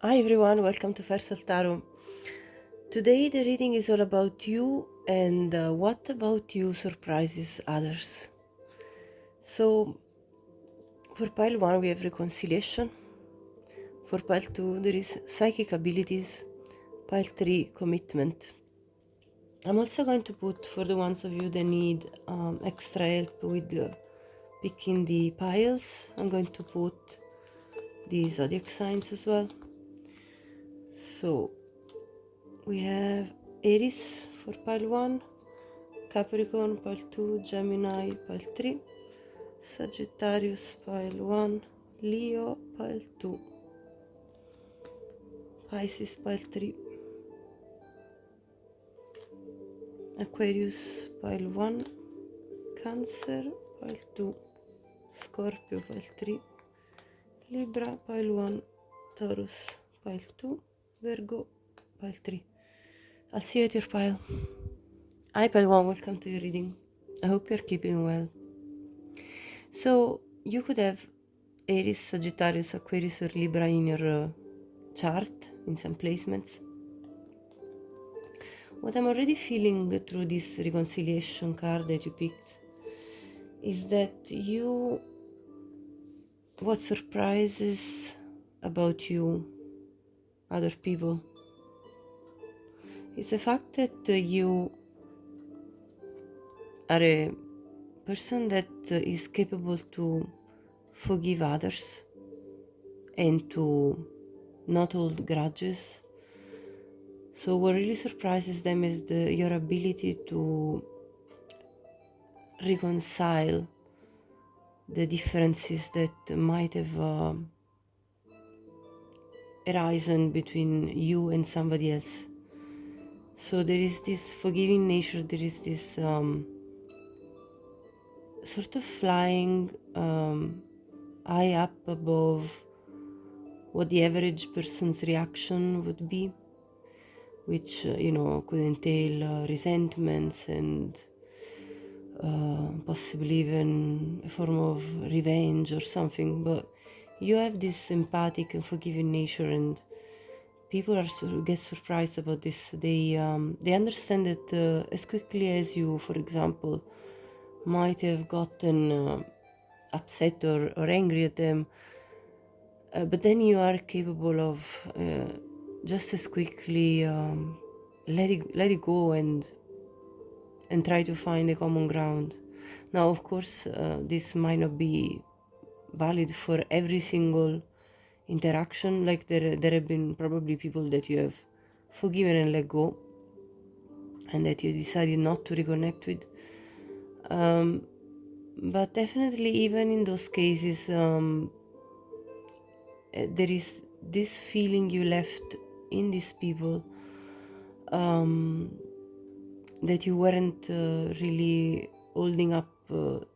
Hi everyone, welcome to Firesoultarot. Today the reading is all about you and what about you surprises others. So for pile 1 we have reconciliation, for pile 2 there is psychic abilities, pile 3 commitment. I'm also going to put, for the ones of you that need extra help with picking the piles, I'm going to put the zodiac signs as well. So we have Aries for pile 1, Capricorn pile 2, Gemini pile 3, Sagittarius pile 1, Leo pile 2, Pisces pile 3, Aquarius pile 1, Cancer pile 2, Scorpio pile 3, Libra pile 1, Taurus pile 2, Virgo pile 3. I'll see you at your pile. Hi pile 1, welcome to your reading. I hope you're keeping well. So you could have Aries, Sagittarius, Aquarius or Libra in your chart, in some placements. What I'm already feeling through this reconciliation card that you picked is that what surprises about you, other people, is the fact that you are a person that is capable to forgive others and to not hold grudges. So what really surprises them is your ability to reconcile the differences that might have arisen between you and somebody else. So there is this forgiving nature, there is this sort of flying high up above what the average person's reaction would be, which could entail resentments and possibly even a form of revenge or something. But you have this empathic and forgiving nature, and people get surprised about this. They understand that as quickly as you, for example, might have gotten upset or angry at them, but then you are capable of just as quickly let it go and try to find a common ground. Now, of course, this might not be valid for every single interaction. Like there have been probably people that you have forgiven and let go, and that you decided not to reconnect with. But definitely, even in those cases, there is this feeling you left in these people that you weren't really holding up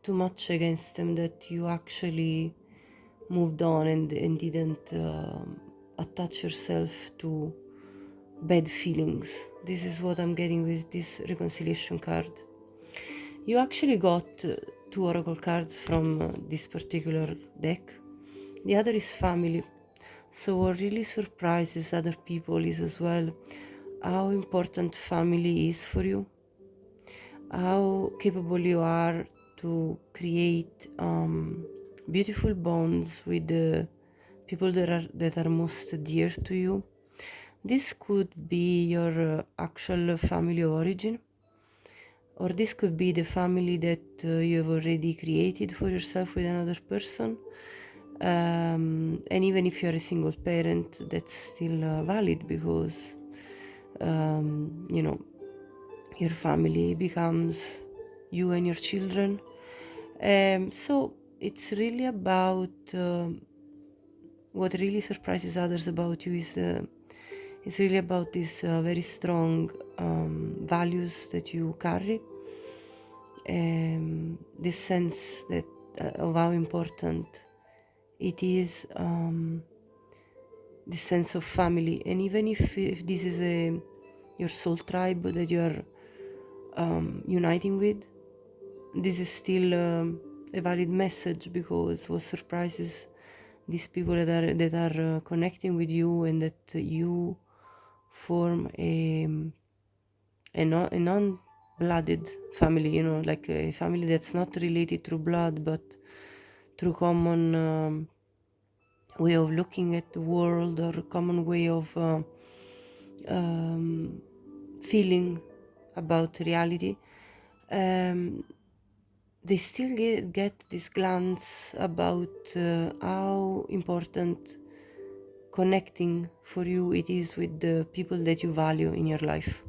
too much against them, that you actually moved on and didn't attach yourself to bad feelings. This is what I'm getting with this reconciliation card. You actually got 2 oracle cards from this particular deck. The other is family. So what really surprises other people is as well how important family is for you, how capable you are to create beautiful bonds with the people that are most dear to you. This could be your actual family of origin, or this could be the family that you have already created for yourself with another person. And even if you're a single parent, that's still valid, because your family becomes you and your children. So it's really about what really surprises others about you is really about these very strong values that you carry, this sense that of how important it is, this sense of family. And even if this is your soul tribe that you are uniting with, this is still a valid message, because what surprises these people that are connecting with you, and that you form a non-blooded family, like a family that's not related through blood, but through common way of looking at the world, or common way of feeling about reality. They still get this glance about how important connecting for you it is with the people that you value in your life.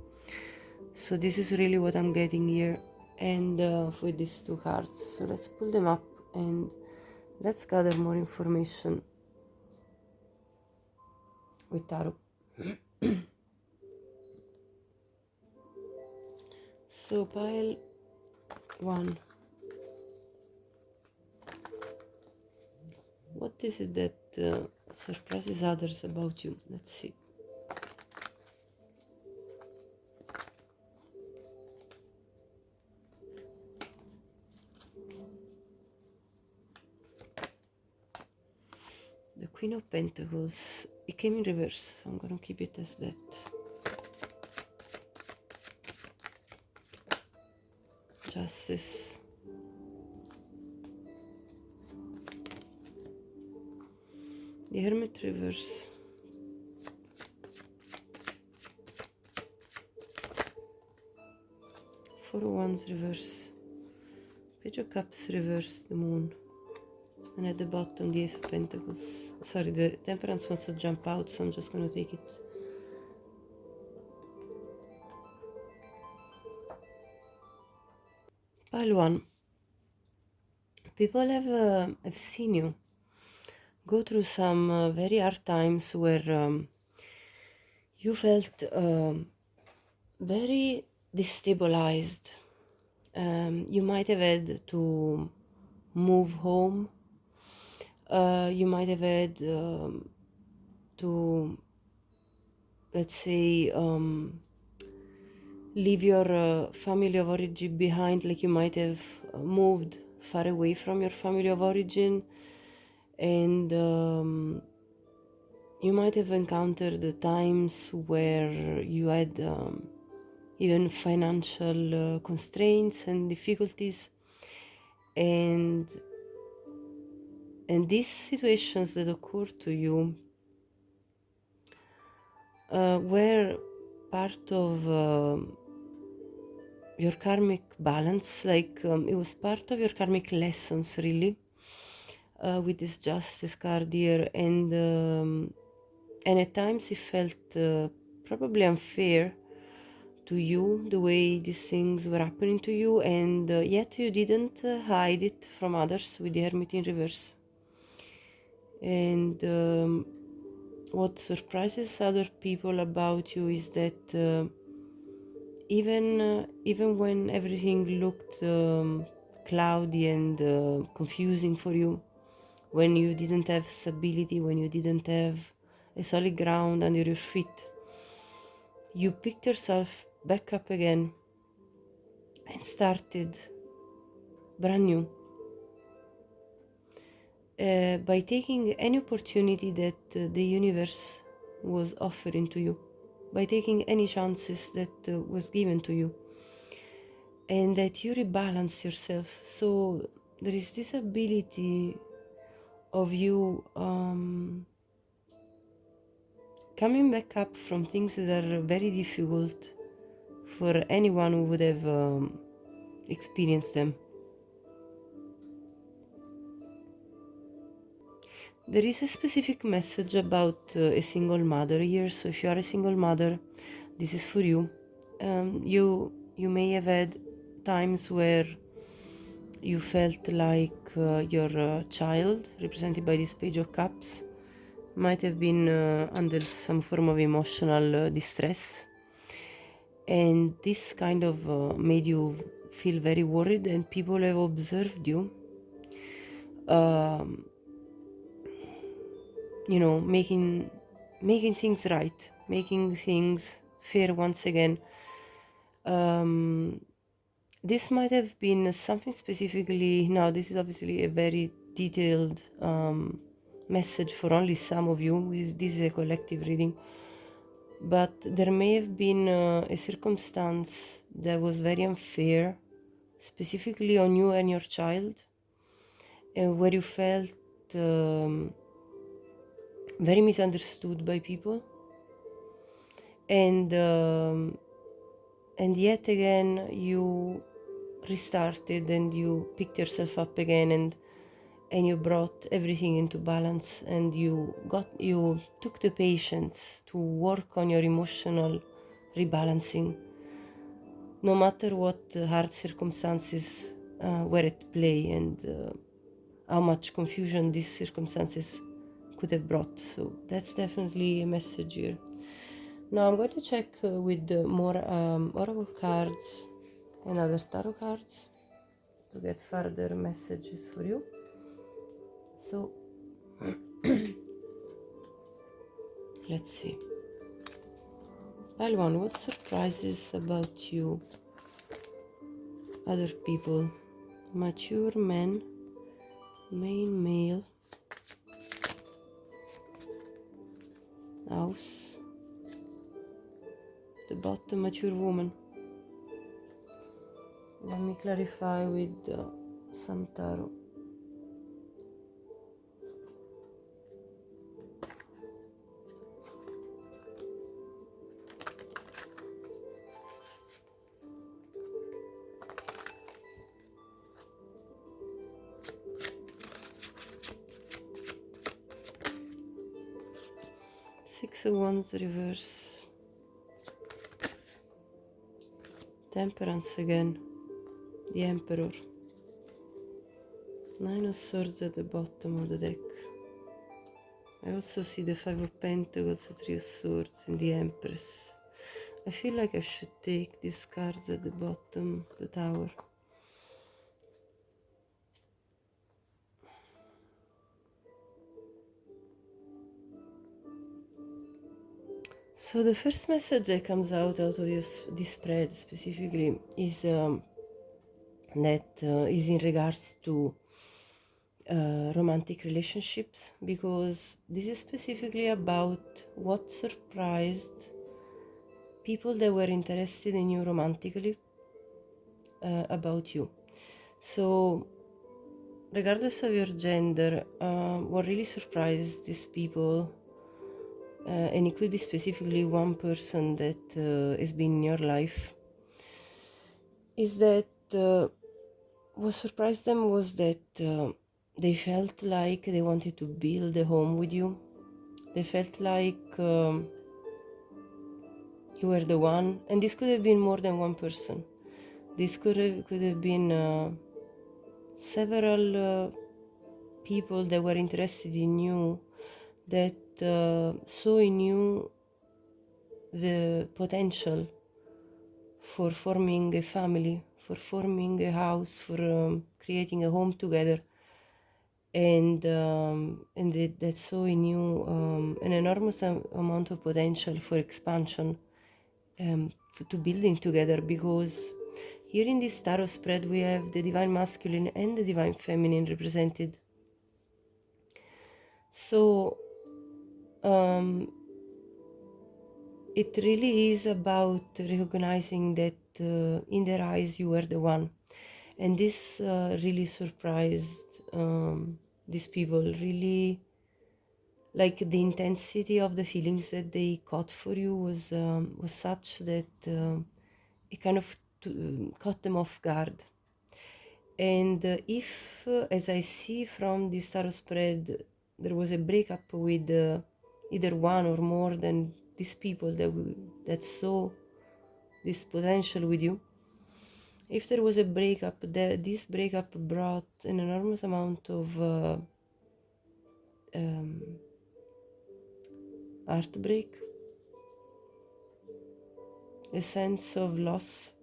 So this is really what I'm getting here, and with these two cards. So let's pull them up and let's gather more information with tarot. So pile 1. What is it that surprises others about you? Let's see. The Queen of Pentacles. It came in reverse, so I'm gonna keep it as that. Justice. The Hermit reverse. Four of Wands reverse. Page of Cups reverse, the Moon. And at the bottom, the Ace of Pentacles. Sorry, the Temperance wants to jump out, so I'm just gonna take it. Pile 1. People have seen you go through some very hard times where you felt very destabilized. You might have had to move home. You might have had to, let's say, leave your family of origin behind. Like you might have moved far away from your family of origin, and you might have encountered the times where you had even financial constraints and difficulties, and these situations that occur to you were part of your karmic balance. Like it was part of your karmic lessons, really, with this Justice card here, and at times it felt probably unfair to you the way these things were happening to you, and yet you didn't hide it from others with the Hermit in reverse. And what surprises other people about you is that even when everything looked cloudy and confusing for you, when you didn't have stability, when you didn't have a solid ground under your feet, you picked yourself back up again and started brand new, by taking any opportunity that the universe was offering to you, by taking any chances that was given to you, and that you rebalance yourself. So there is this ability of you coming back up from things that are very difficult for anyone who would have experienced them. There is a specific message about a single mother here, so if you are a single mother, this is for you. You may have had times where you felt like your child, represented by this Page of Cups, might have been under some form of emotional distress, and this kind of made you feel very worried, and people have observed you making things right, making things fair once again. This might have been something specifically. Now, this is obviously a very detailed message for only some of you. This is a collective reading, but there may have been a circumstance that was very unfair, specifically on you and your child, and where you felt very misunderstood by people, and yet again you restarted and you picked yourself up again, and you brought everything into balance, and you took the patience to work on your emotional rebalancing, no matter what hard circumstances were at play, and how much confusion these circumstances could have brought. So that's definitely a message here. Now I'm going to check with more oracle cards and other tarot cards to get further messages for you. So let's see. Pile 1, what surprises about you? Other people. Mature man, main male, house, the bottom, mature woman. Let me clarify with some tarot. Six of Wands reverse, Temperance again, the Emperor, Nine of Swords at the bottom of the deck. I also see the Five of Pentacles, the Three of Swords, and the Empress. I feel like I should take these cards at the bottom, the Tower. So the first message that comes out of this spread specifically is is in regards to romantic relationships, because this is specifically about what surprised people that were interested in you romantically about you. So regardless of your gender, what really surprised these people, and it could be specifically one person that has been in your life, is that what surprised them was that they felt like they wanted to build a home with you. They felt like you were the one, and this could have been more than one person. This could have been several people that were interested in you, that saw in you the potential for forming a family, for forming a house, for creating a home together, and that saw in you an enormous amount of potential for expansion, to building together, because here in this tarot spread we have the divine masculine and the divine feminine represented. So it really is about recognizing that in their eyes you were the one, and this really surprised these people. Really, like, the intensity of the feelings that they caught for you was such that it kind of caught them off guard. And if, as I see from this tarot spread, there was a breakup with either one or more than these people that saw this potential with you, if there was a breakup, this breakup brought an enormous amount of heartbreak, a sense of loss,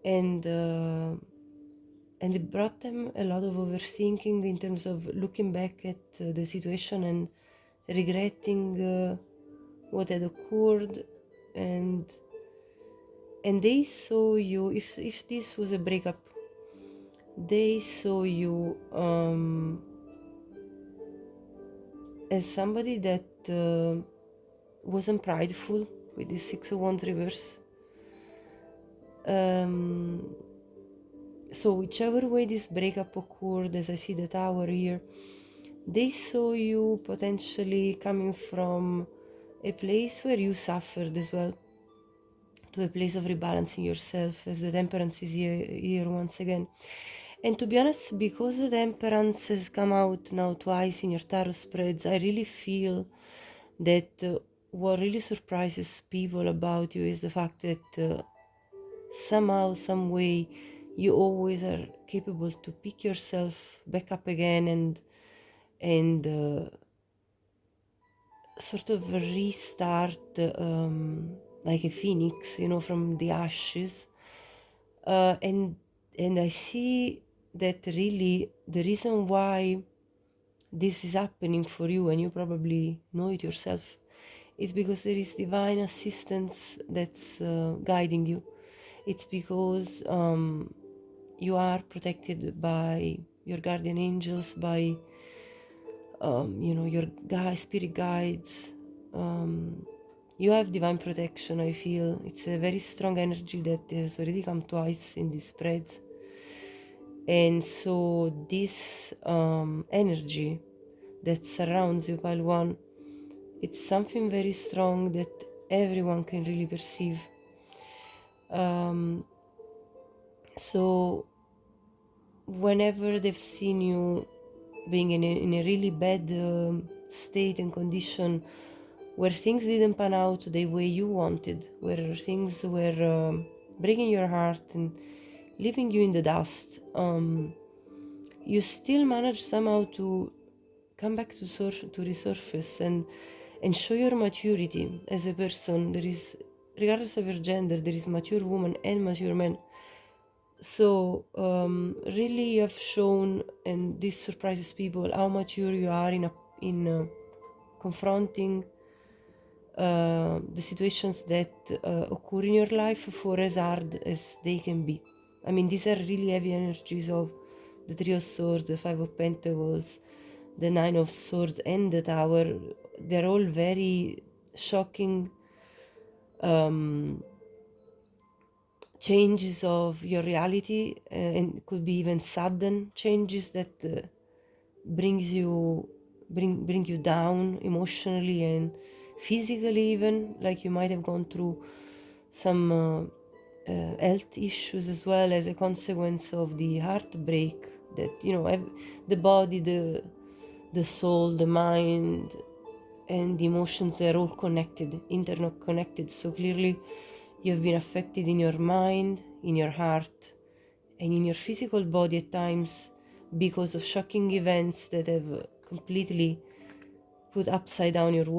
and it brought them a lot of overthinking in terms of looking back at the situation and regretting what had occurred, and they saw you, if this was a breakup, they saw you as somebody that wasn't prideful with this Six of Wands reverse. So whichever way this breakup occurred, as I see the Tower here, they saw you potentially coming from a place where you suffered as well, to a place of rebalancing yourself, as the Temperance is here once again. And to be honest, because the Temperance has come out now twice in your tarot spreads, I really feel that what really surprises people about you is the fact that somehow, some way, you always are capable to pick yourself back up again and sort of restart like a phoenix, from the ashes. And I see that really the reason why this is happening for you, and you probably know it yourself, is because there is divine assistance that's guiding you. It's because you are protected by your guardian angels, by your spirit guides. You have divine protection. I feel it's a very strong energy that has already come twice in this spread, and so this energy that surrounds you, pile one, it's something very strong that everyone can really perceive. So whenever they've seen you being in a really bad state and condition, where things didn't pan out the way you wanted, where things were breaking your heart and leaving you in the dust, you still manage somehow to come back to resurface and show your maturity as a person. There is, regardless of your gender, there is mature woman and mature men. So really you have shown, and this surprises people, how mature you are in confronting the situations that occur in your life, for as hard as they can be. I mean, these are really heavy energies of the Three of Swords, the Five of Pentacles, the Nine of Swords, and the Tower. They're all very shocking changes of your reality, and could be even sudden changes that bring you down emotionally and physically, even like you might have gone through some health issues as well as a consequence of the heartbreak that the body, the soul, the mind, and the emotions are all connected, interconnected. So clearly you've been affected in your mind, in your heart, and in your physical body at times because of shocking events that have completely put upside down your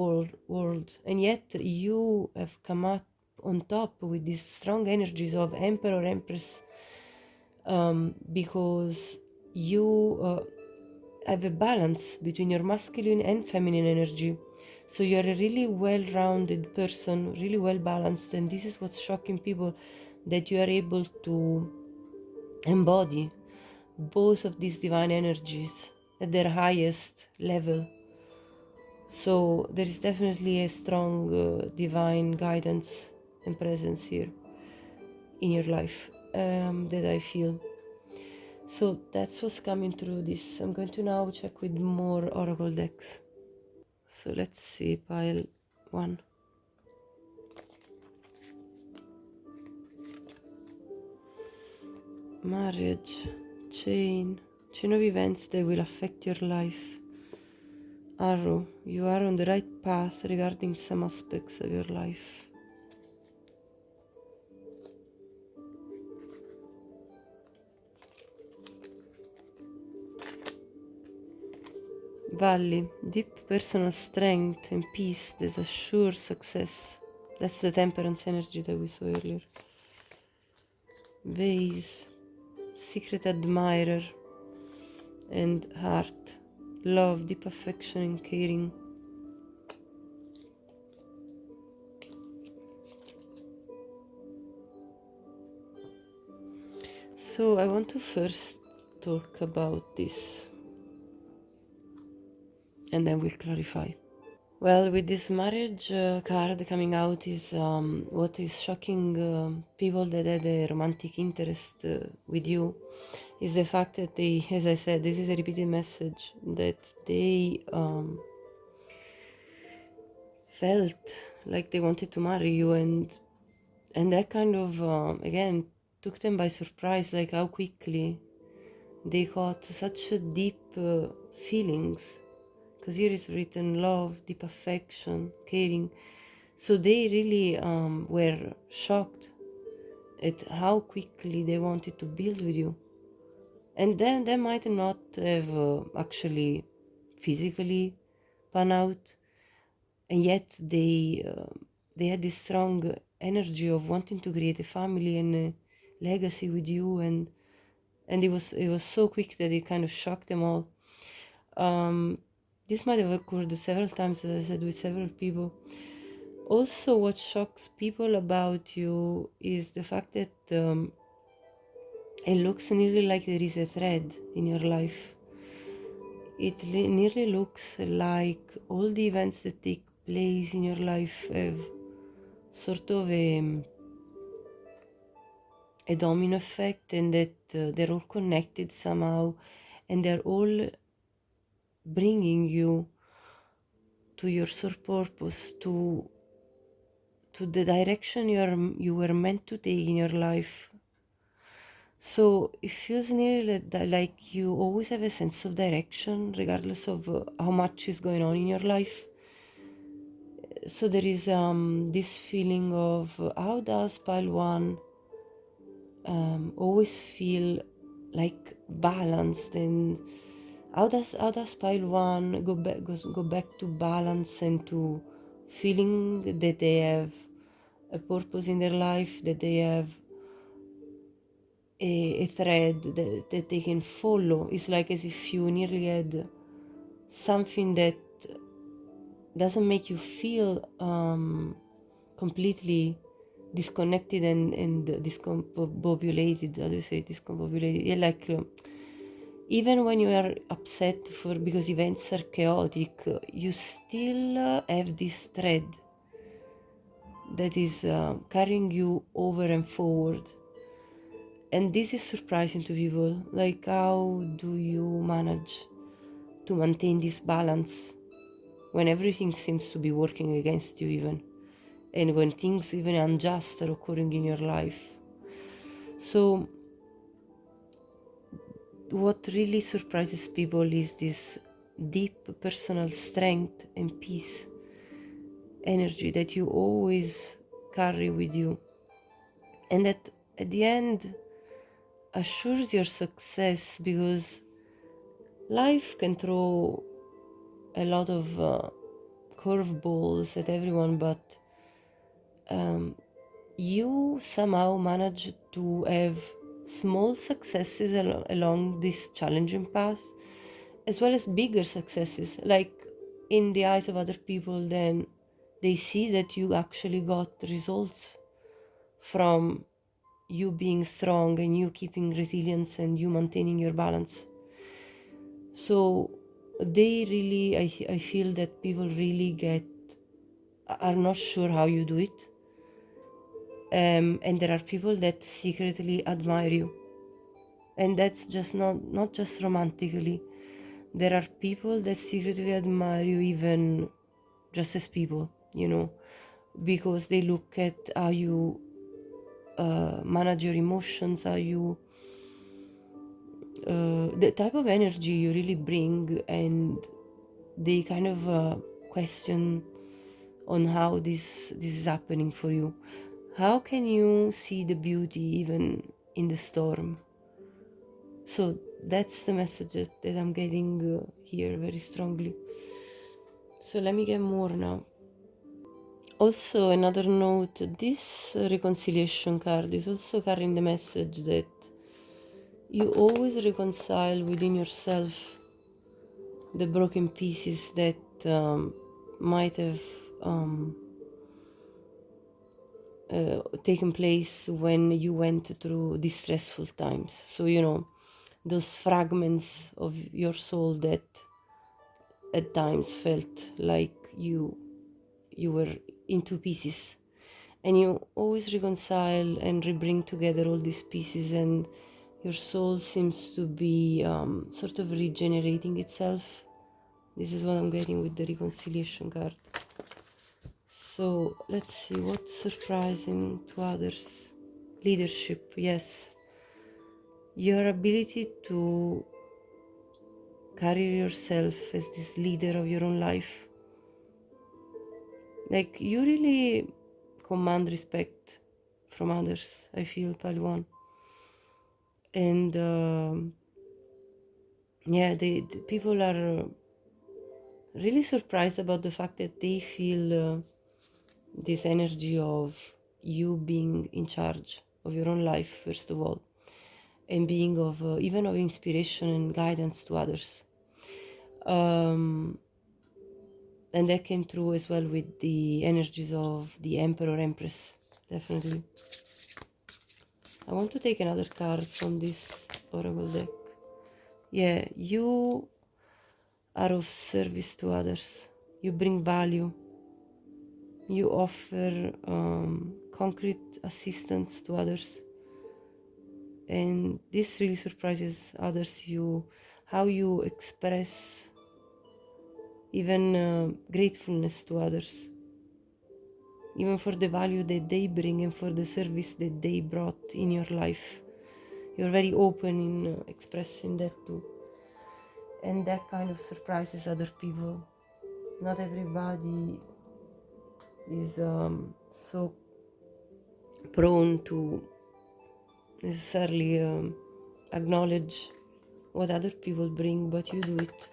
world. And yet you have come up on top with these strong energies of Emperor, Empress, because you have a balance between your masculine and feminine energy. So you're a really well-rounded person, really well-balanced, and this is what's shocking people, that you are able to embody both of these divine energies at their highest level. So there is definitely a strong divine guidance and presence here in your life that I feel. So that's what's coming through this. I'm going to now check with more oracle decks. So let's see, pile 1. Marriage, chain of events that will affect your life. Arrow, you are on the right path regarding some aspects of your life. Valley, deep personal strength and peace that assures success. That's the temperance energy that we saw earlier. Vase, secret admirer and heart. Love, deep affection and caring. So I want to first talk about this and then we'll clarify. Well, with this marriage card coming out is what is shocking people that had a romantic interest with you is the fact that they, as I said, this is a repeated message, that they felt like they wanted to marry you, and that kind of again took them by surprise, like how quickly they got such a deep feelings, because here is written love, deep affection, caring. So they really were shocked at how quickly they wanted to build with you, and then they might not have actually physically pan out, and yet they had this strong energy of wanting to create a family and a legacy with you, and it was so quick that it kind of shocked them all. This might have occurred several times, as I said, with several people. Also, what shocks people about you is the fact that it looks nearly like there is a thread in your life. It nearly looks like all the events that take place in your life have sort of a domino effect, and that they're all connected somehow, and they're all bringing you to your soul purpose, to the direction you were meant to take in your life. So it feels nearly like you always have a sense of direction, regardless of how much is going on in your life. So there is this feeling of how does pile one always feel like balanced, and how does pile one go back to balance and to feeling that they have a purpose in their life, that they have a thread that they can follow. It's like as if you nearly had something that doesn't make you feel completely disconnected and discombobulated. How do you say discombobulated? Yeah, like even when you are upset for because events are chaotic, you still have this thread that is carrying you over and forward. And this is surprising to people. Like, how do you manage to maintain this balance when everything seems to be working against you, even? And when things even unjust are occurring in your life. So what really surprises people is this deep personal strength and peace energy that you always carry with you, and that at the end assures your success, because life can throw a lot of curveballs at everyone, but you somehow manage to have small successes along this challenging path, as well as bigger successes. Like in the eyes of other people, then they see that you actually got results from you being strong and you keeping resilience and you maintaining your balance. So they really, I feel that people really are not sure how you do it. And there are people that secretly admire you, and that's just not just romantically. There are people that secretly admire you, even just as people, because they look at how you manage your emotions, how you the type of energy you really bring, and they kind of question on how this is happening for you. How can you see the beauty even in the storm? So that's the message that I'm getting here very strongly. So let me get more now. Also, another note, this reconciliation card is also carrying the message that you always reconcile within yourself the broken pieces that might have taken place when you went through these stressful times. So, those fragments of your soul that at times felt like you were in two pieces, and you always reconcile and rebring together all these pieces, and your soul seems to be sort of regenerating itself. This is what I'm getting with the reconciliation card. So let's see what's surprising to others. Leadership, yes. Your ability to carry yourself as this leader of your own life. Like, you really command respect from others, I feel, pile one. And yeah, the people are really surprised about the fact that they feel this energy of you being in charge of your own life, first of all, and being of even of inspiration and guidance to others. And that came through as well with the energies of the Emperor Empress, definitely. I want to take another card from this oracle deck. Yeah, you are of service to others. You bring value. You offer concrete assistance to others. And this really surprises others, how you express even gratefulness to others, even for the value that they bring and for the service that they brought in your life. You're very open in expressing that too, and that kind of surprises other people. Not everybody is so prone to necessarily acknowledge what other people bring, but you do it.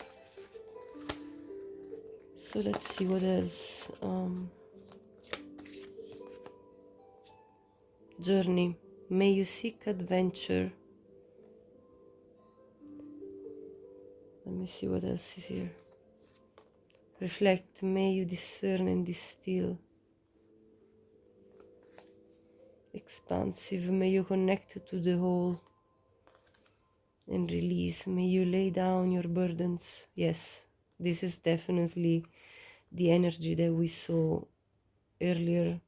So let's see what else. Journey. May you seek adventure. Let me see what else is here. Reflect. May you discern and distill. Expansive. May you connect to the whole and release. May you lay down your burdens. Yes, this is definitely the energy that we saw earlier.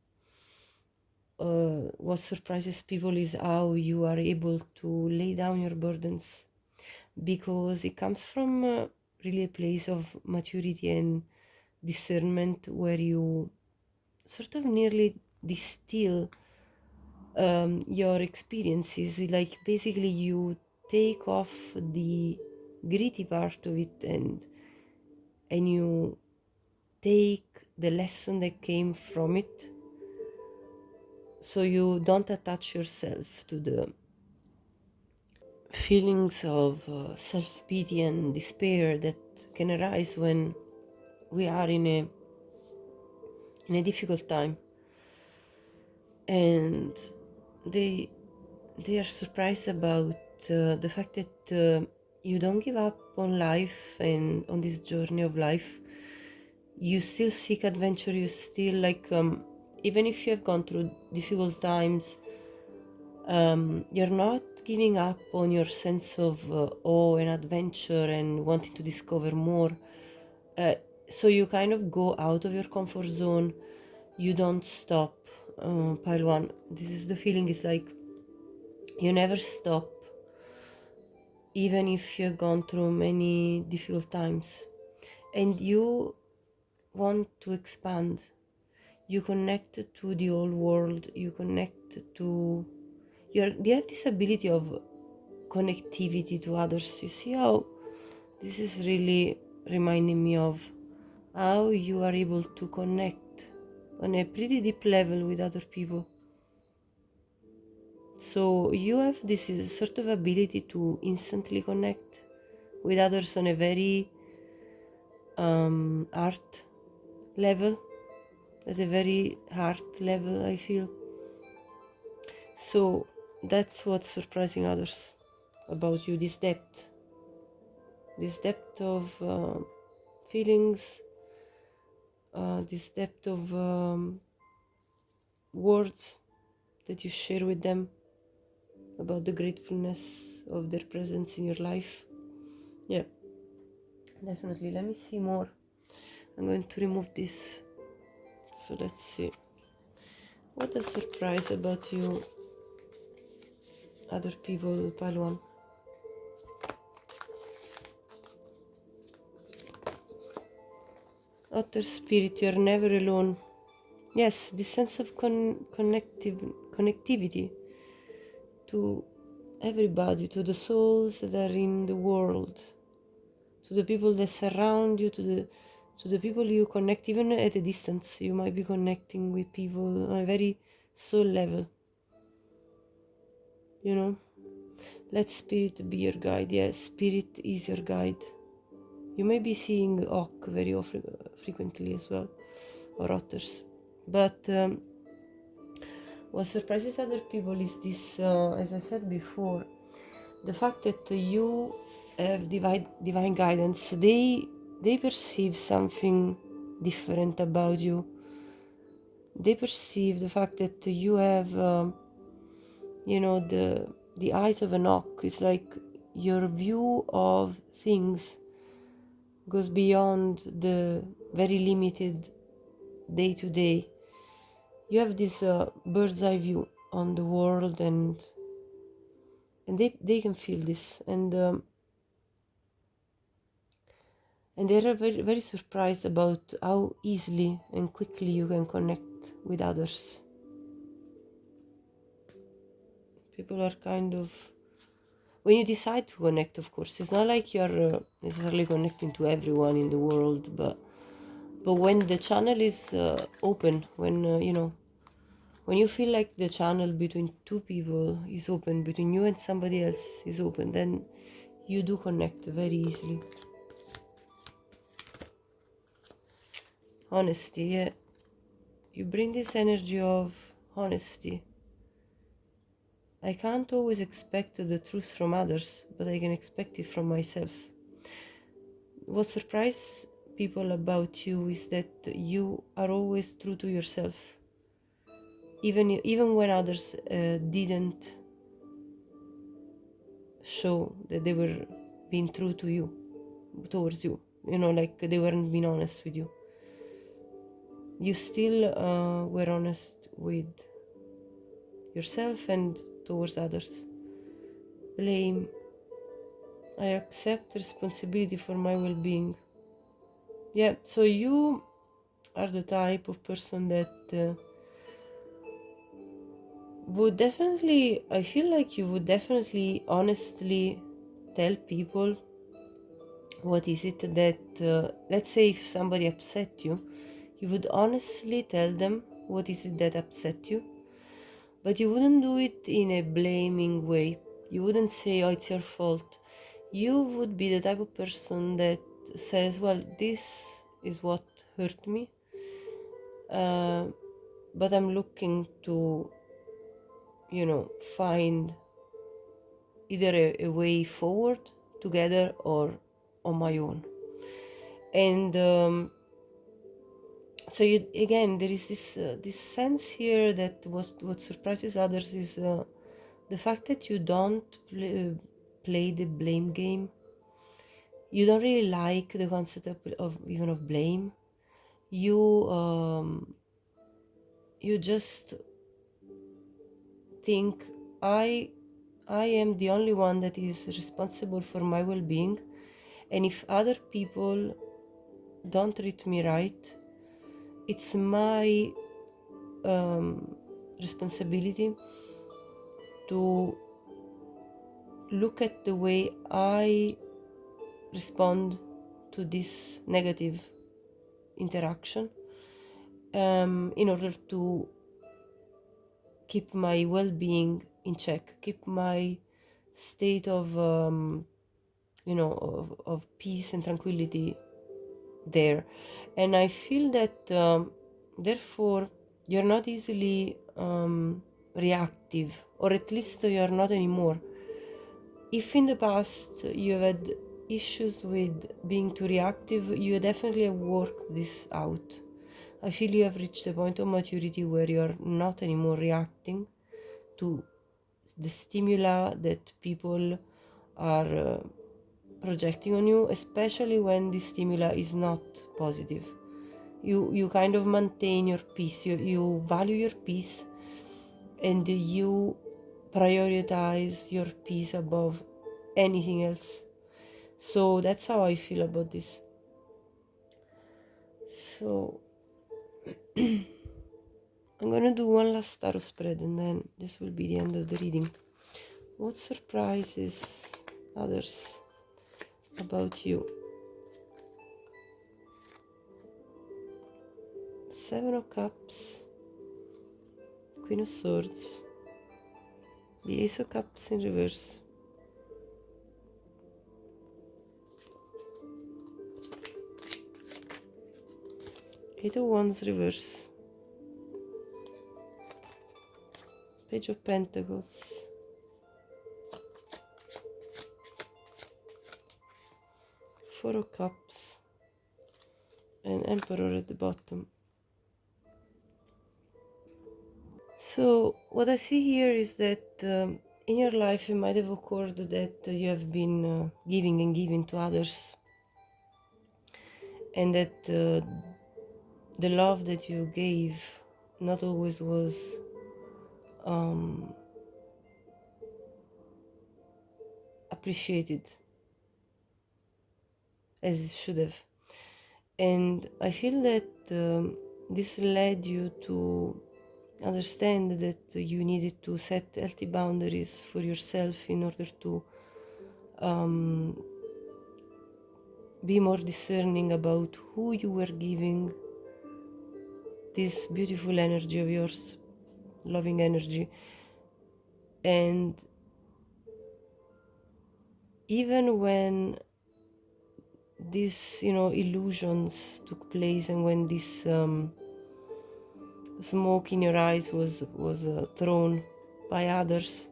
What surprises people is how you are able to lay down your burdens, because it comes from really a place of maturity and discernment, where you sort of nearly distill your experiences. Like, basically you take off the gritty part of it, and you take the lesson that came from it, so you don't attach yourself to the feelings of self-pity and despair that can arise when we are in a difficult time. And they are surprised about the fact that you don't give up on life and on this journey of life. You still seek adventure. You still, like, even if you have gone through difficult times, you're not giving up on your sense of awe and adventure and wanting to discover more. So you kind of go out of your comfort zone. You don't stop. Pile one, this is the feeling. It's like you never stop, even if you've gone through many difficult times, and you want to expand. You connect to the whole world. You connect to you have this ability of connectivity to others. You see how this is really reminding me of how you are able to connect on a pretty deep level with other people. So you have this sort of ability to instantly connect with others on a very art level, at a very heart level, I feel. So that's what's surprising others about you, this depth of feelings, this depth of words that you share with them about the gratefulness of their presence in your life. Yeah. Definitely. Let me see more. I'm going to remove this. So let's see. What a surprise about you, other people, pile one. Outer spirit, you're never alone. Yes, this sense of connectivity to everybody, to the souls that are in the world, to the people that surround you, to the people you connect, even at a distance. You might be connecting with people on a very soul level, you know. Let spirit be your guide. Yes, spirit is your guide. You may be seeing Ock very frequently as well, or otters. But what surprises other people is this, as I said before, the fact that you have divine guidance. They perceive something different about you. They perceive the fact that you have, you know, the eyes of an Ock. It's like your view of things goes beyond the very limited day to day. You have this bird's eye view on the world, and they can feel this, and they are very, very surprised about how easily and quickly you can connect with others. People are kind of, when you decide to connect, of course, it's not like you're necessarily connecting to everyone in the world, but when the channel is open, when you know, when you feel like the channel between two people is open, between you and somebody else is open, then you do connect very easily. Honesty, yeah. You bring this energy of honesty. I can't always expect the truth from others, but I can expect it from myself. What surprises people about you is that you are always true to yourself, even when others didn't show that they were being true to you, towards you. You know, like they weren't being honest with you. You still were honest with yourself and towards others. Blame. I accept responsibility for my well-being. Yeah, so you are the type of person that would definitely, I feel like you would definitely honestly tell people what is it that, let's say if somebody upset you, you would honestly tell them what is it that upset you, but you wouldn't do it in a blaming way. You wouldn't say, oh, it's your fault. You would be the type of person that says, well, this is what hurt me, but I'm looking to, you know, find either a way forward together or on my own. And so you, again, there is this sense here that what surprises others is the fact that you don't play the blame game. You don't really like the concept of even of blame. You just think, I am the only one that is responsible for my well-being, and if other people don't treat me right, it's my responsibility to look at the way I respond to this negative interaction, in order to keep my well-being in check, keep my state of you know, of peace and tranquility there. And I feel that therefore you're not easily reactive, or at least you're not anymore. If in the past you had issues with being too reactive, you definitely have worked this out. I feel you have reached a point of maturity where you're not anymore reacting to the stimuli that people are projecting on you, especially when the stimuli is not positive. You kind of maintain your peace, you value your peace, and you prioritize your peace above anything else. So that's how I feel about this. So I'm gonna do one last tarot spread, and then this will be the end of the reading. What surprises others about you? Seven of Cups, Queen of Swords, the Ace of Cups in reverse, Eight of Wands reverse, Page of Pentacles, Four of Cups, and Emperor at the bottom. So what I see here is that in your life it might have occurred that you have been giving and giving to others, and that the love that you gave not always was appreciated as it should have. And I feel that this led you to understand that you needed to set healthy boundaries for yourself in order to be more discerning about who you were giving this beautiful energy of yours, loving energy. And even when these illusions took place, and when this smoke in your eyes was thrown by others,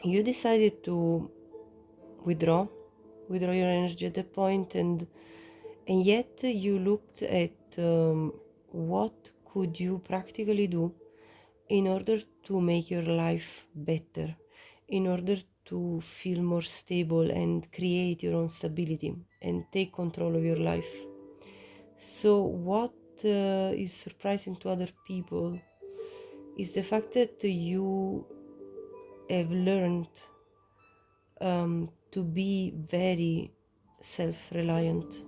you decided to withdraw your energy at that point, and yet you looked at what could you practically do in order to make your life better, in order to feel more stable and create your own stability and take control of your life. So what is surprising to other people is the fact that you have learned to be very self-reliant,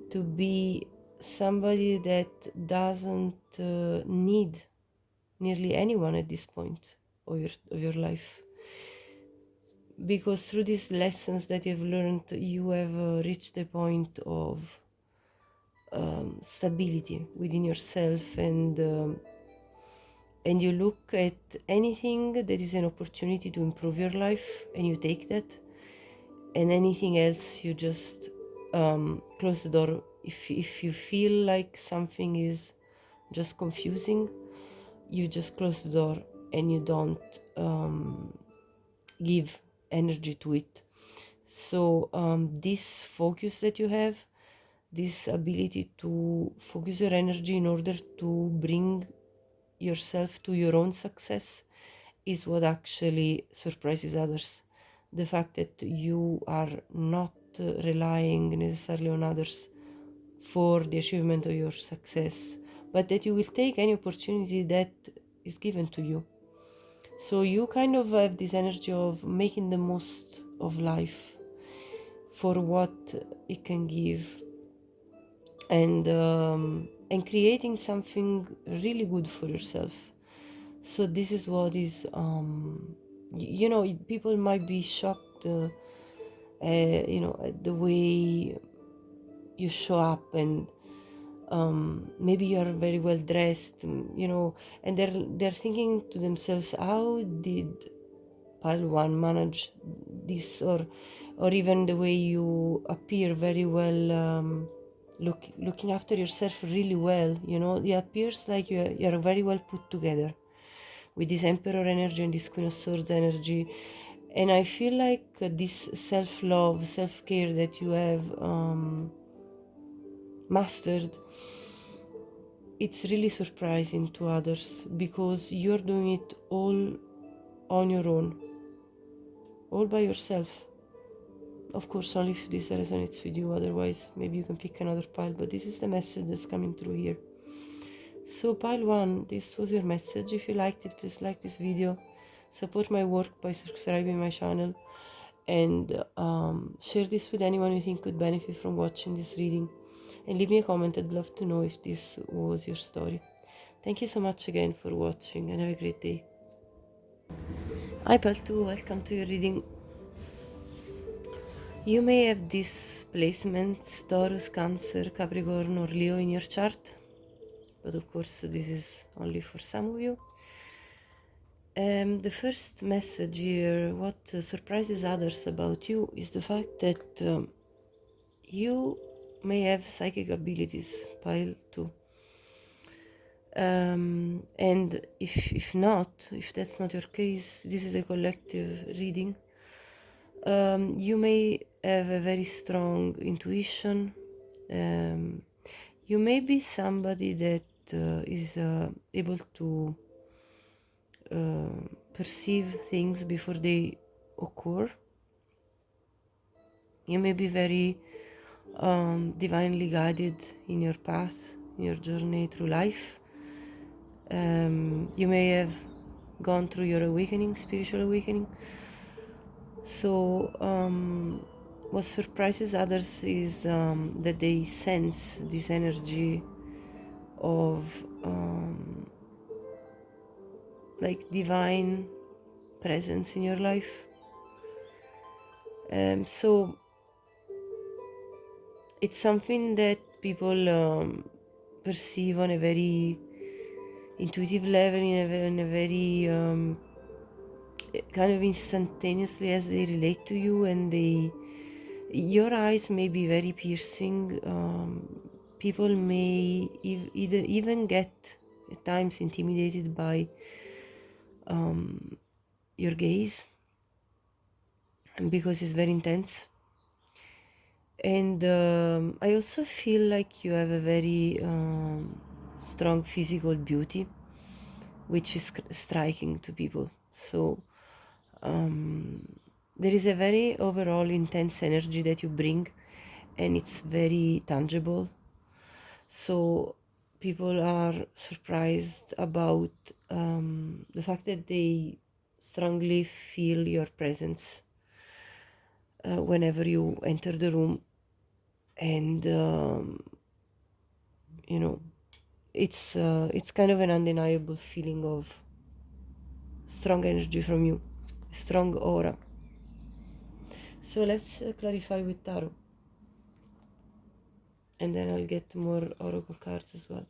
to be somebody that doesn't need nearly anyone at this point of your life, because through these lessons that you've learned, you have reached a point of stability within yourself, and you look at anything that is an opportunity to improve your life and you take that, and anything else you just close the door. If you feel like something is just confusing, you just close the door and you don't give energy to it. So this focus that you have, this ability to focus your energy in order to bring yourself to your own success, is what actually surprises others. The fact that you are not relying necessarily on others for the achievement of your success, but that you will take any opportunity that is given to you. So you kind of have this energy of making the most of life for what it can give, and creating something really good for yourself. So this is what is people might be shocked at the way you show up, and maybe you are very well dressed, and they're thinking to themselves, how did pile one manage this, or even the way you appear very well, looking after yourself really well. It appears like you're very well put together with this Emperor energy and this Queen of Swords energy. And I feel like this self-love, self-care that you have mastered, it's really surprising to others, because you're doing it all on your own. all by yourself. Of course, only if this resonates with you, otherwise maybe you can pick another pile, but this is the message that's coming through here. So pile 1, this was your message. If you liked it, please like this video, support my work by subscribing my channel, and share this with anyone you think could benefit from watching this reading, and leave me a comment. I'd love to know if this was your story. Thank you so much again for watching, and have a great day. Hi pile 2, welcome to your reading. You may have these placements, Taurus, Cancer, Capricorn or Leo in your chart, but of course this is only for some of you. The first message here, what surprises others about you, is the fact that you may have psychic abilities, pile 2. And if that's not your case, this is a collective reading. You may have a very strong intuition. You may be somebody that is able to perceive things before they occur. You may be very divinely guided in your path, in your journey through life. You may have gone through your awakening, spiritual awakening. So what surprises others is that they sense this energy of like divine presence in your life. So it's something that people perceive on a very intuitive level, in a very kind of instantaneously as they relate to you, and your eyes may be very piercing. People may even get at times intimidated by your gaze, because it's very intense. And I also feel like you have a very strong physical beauty, which is striking to people. So there is a very overall intense energy that you bring, and it's very tangible. So people are surprised about the fact that they strongly feel your presence whenever you enter the room. And you know, it's kind of an undeniable feeling of strong energy from you, strong aura. So let's clarify with tarot, and then I'll get more oracle cards as well.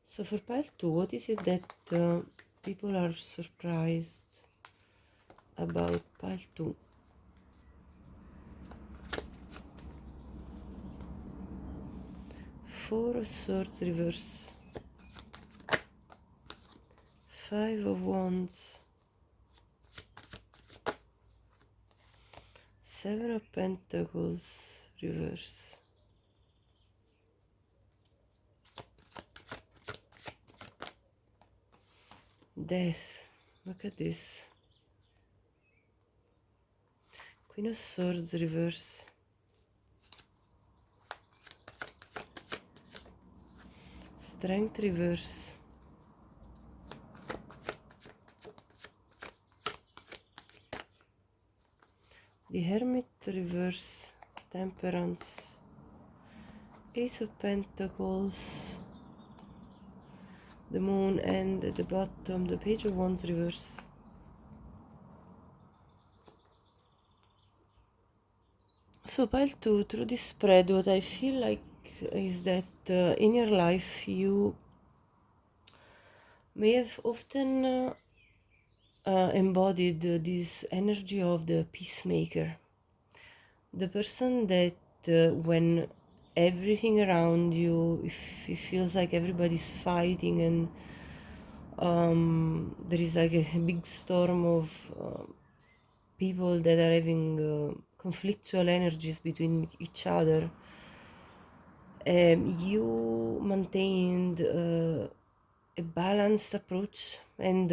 So for pile 2, what is it that people are surprised about pile 2? Four of Swords reverse, Five of Wands, Seven of Pentacles reverse, Death. Look at this. Queen of Swords reverse, Strength reverse, the Hermit reverse, Temperance, Ace of Pentacles, the Moon, and at the bottom the Page of Wands reverse. So pile 2, through this spread, what I feel like is that in your life you may have often embodied this energy of the peacemaker, the person that when everything around you, if it feels like everybody's fighting and there is like a big storm of people that are having conflictual energies between each other, you maintained a balanced approach, and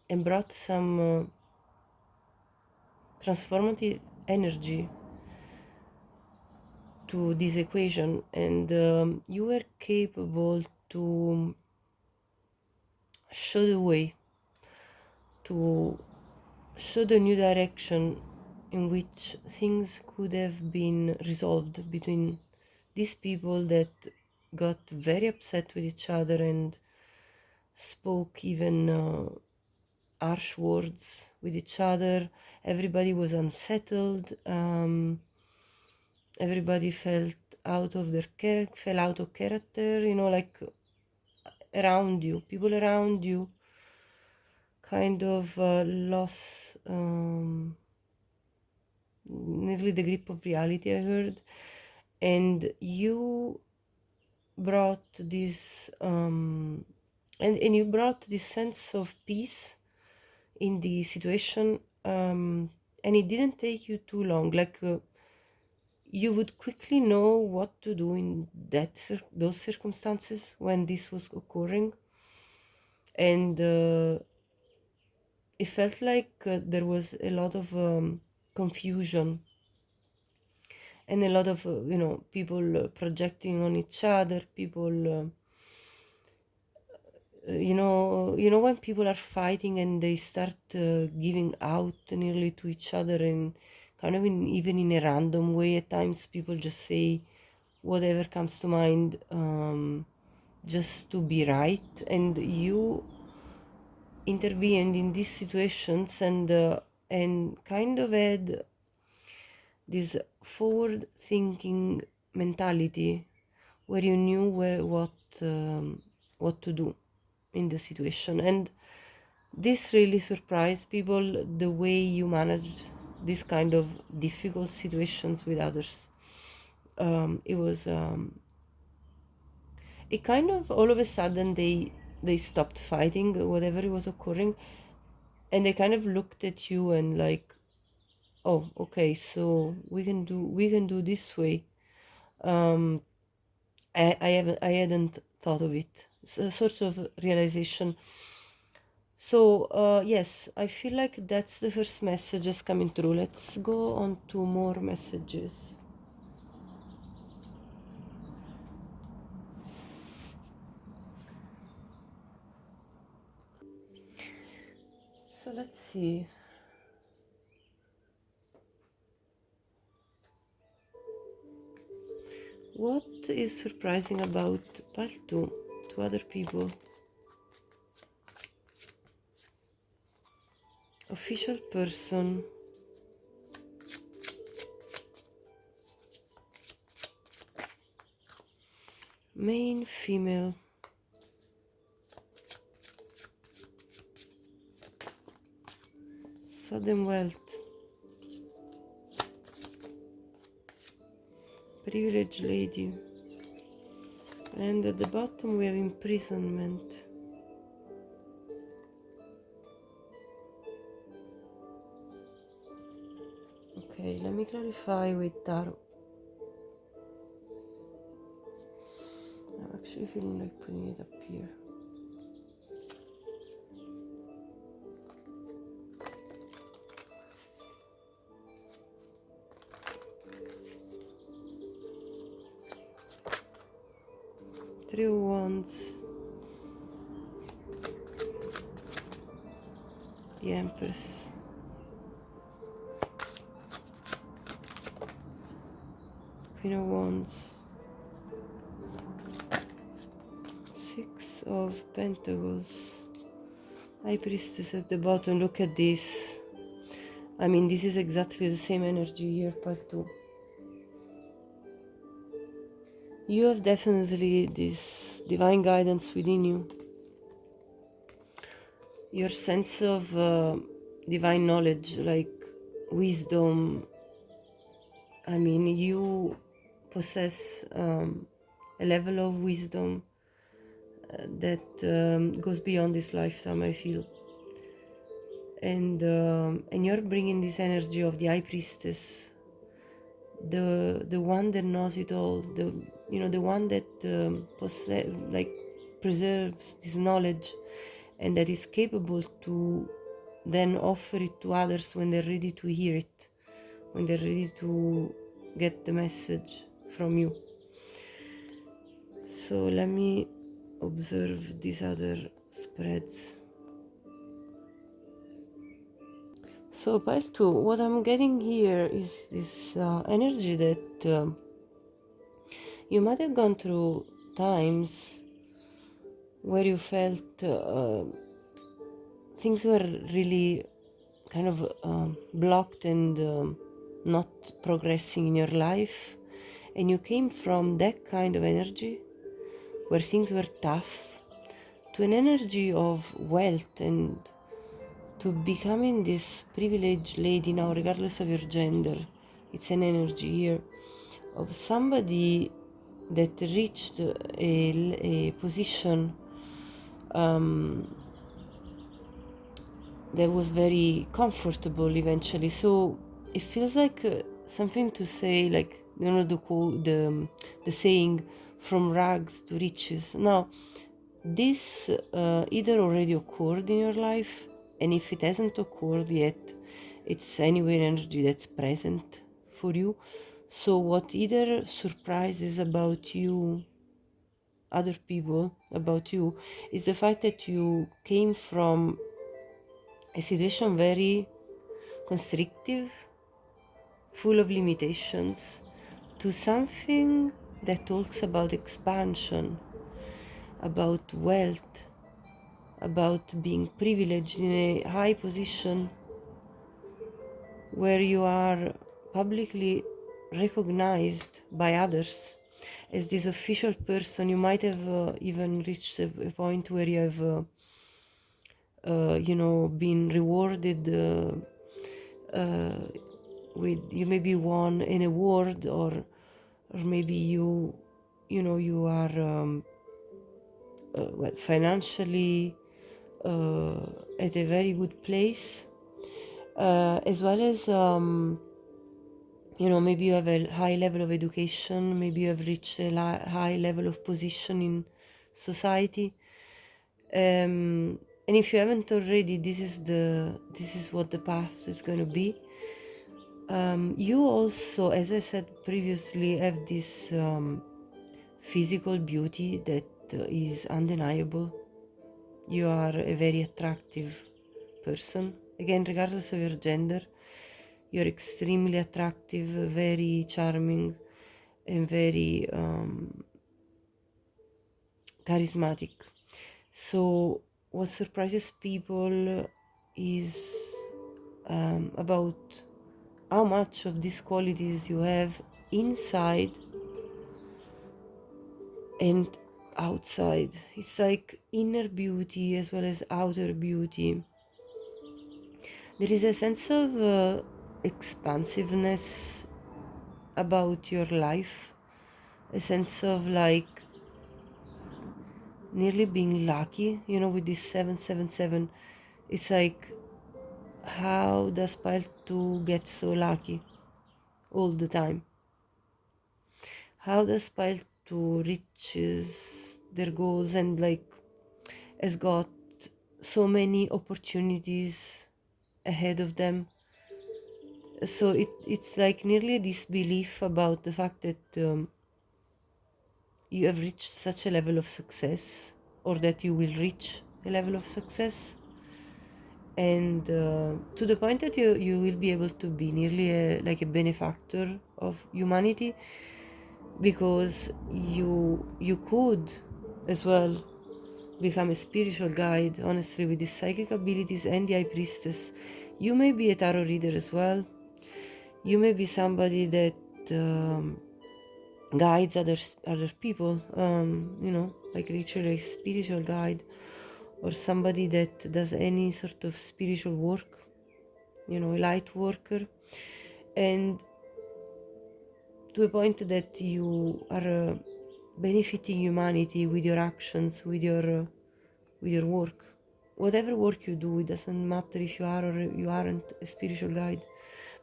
and brought some transformative energy to this equation, and you were capable to show the way, to show the new direction in which things could have been resolved between these people that got very upset with each other and spoke even harsh words with each other. Everybody was unsettled. Everybody felt fell out of character. Like around you, people around you, kind of lost nearly the grip of reality. I heard, and you brought this and you brought this sense of peace in the situation, and it didn't take you too long. Like you would quickly know what to do in those circumstances when this was occurring, and it felt like there was a lot of confusion and a lot of people projecting on each other, people when people are fighting and they start giving out nearly to each other, and kind of even in a random way. At times people just say whatever comes to mind, just to be right, and you intervened in these situations, and kind of had this forward thinking mentality where you knew what to do in the situation. And this really surprised people, the way you managed this kind of difficult situations with others. It kind of, all of a sudden, they stopped fighting whatever was occurring, and they kind of looked at you and like, oh, okay, so we can do this way. I hadn't thought of it. It's a sort of realization. So yes, I feel like that's the first messages coming through. Let's go on to more messages. So let's see. What is surprising about pile 2 to other people? Official person. Main female. Sudden wealth. Privileged lady. And at the bottom we have imprisonment. Okay, let me clarify with tarot. I'm actually feeling like putting it up here. Three of Wands. The Empress. Queen of Wands. Six of Pentacles. High Priestess at the bottom. Look at this. I mean, this is exactly the same energy here, part 2. You have definitely this divine guidance within you. Your sense of divine knowledge, like wisdom. I mean, you possess a level of wisdom that goes beyond this lifetime, I feel. And you're bringing this energy of the High Priestess, the one that knows it all, the one that preserves this knowledge, and that is capable to then offer it to others when they're ready to hear it, when they're ready to get the message from you. So let me observe these other spreads. So pile 2, what I'm getting here is this energy that you might have gone through times where you felt things were really kind of blocked and not progressing in your life, and you came from that kind of energy where things were tough to an energy of wealth and to becoming this privileged lady now, regardless of your gender. It's an energy here of somebody that reached a position that was very comfortable eventually. So it feels like something to say, like, you know, the quote, the saying, from rags to riches. Now, this either already occurred in your life, and if it hasn't occurred yet, it's anyway energy that's present for you. So what either surprises about you, other people, about you, is the fact that you came from a situation very constrictive, full of limitations, to something that talks about expansion, about wealth, about being privileged in a high position where you are publicly recognized by others as this official person. You might have even reached a point where you have been rewarded with, you maybe won an award, or maybe you are financially at a very good place, as well as maybe you have a high level of education, maybe you have reached a high level of position in society, and if you haven't already, this is what the path is going to be. You also, as I said previously, have this physical beauty that is undeniable. You are a very attractive person, again, regardless of your gender. You're extremely attractive, very charming, and very charismatic. So what surprises people is about how much of these qualities you have inside and outside. It's like inner beauty as well as outer beauty. There is a sense of expansiveness about your life, a sense of like nearly being lucky, with this 777. It's like, how does pile 2 get so lucky all the time? How does pile 2 reaches their goals and like has got so many opportunities ahead of them? So it's like nearly a disbelief about the fact that you have reached such a level of success, or that you will reach a level of success, and to the point that you will be able to be nearly like a benefactor of humanity, because you could as well become a spiritual guide, honestly, with these psychic abilities and the High Priestess. You may be a tarot reader as well. You may be somebody that guides other people, like literally a spiritual guide, or somebody that does any sort of spiritual work, a light worker, and to a point that you are benefiting humanity with your actions, with your work. Whatever work you do, it doesn't matter if you are or you aren't a spiritual guide,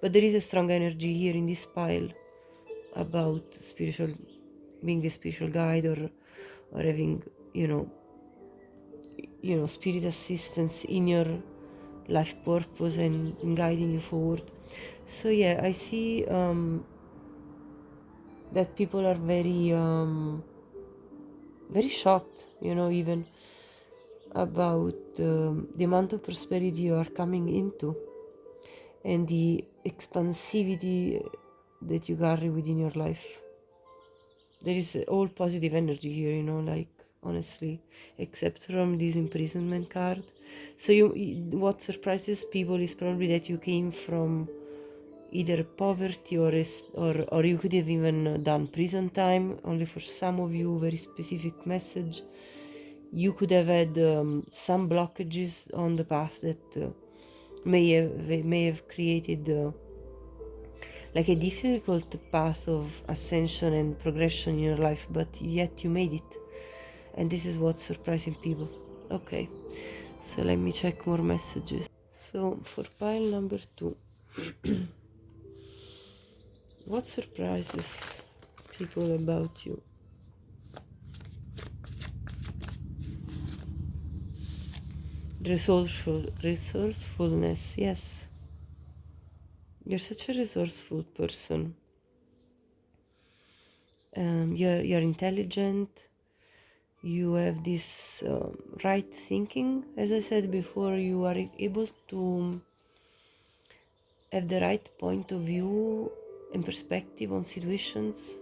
but there is a strong energy here in this pile about being a spiritual guide, or having spirit assistance in your life purpose and in guiding you forward. So yeah, I see that people are very very shocked, even about the amount of prosperity you are coming into and the expansivity that you carry within your life. There is all positive energy here, like, honestly, except from this imprisonment card. So what surprises people is probably that you came from either poverty or you could have even done prison time. Only for some of you, very specific message. You could have had some blockages on the path that may have created like a difficult path of ascension and progression in your life, but yet you made it. And this is what's surprising people. Okay, so let me check more messages. So for pile number 2, what surprises people about you? Resourcefulness, yes. You're such a resourceful person. You're intelligent. You have this right thinking. As I said before, you are able to have the right point of view and perspective on situations,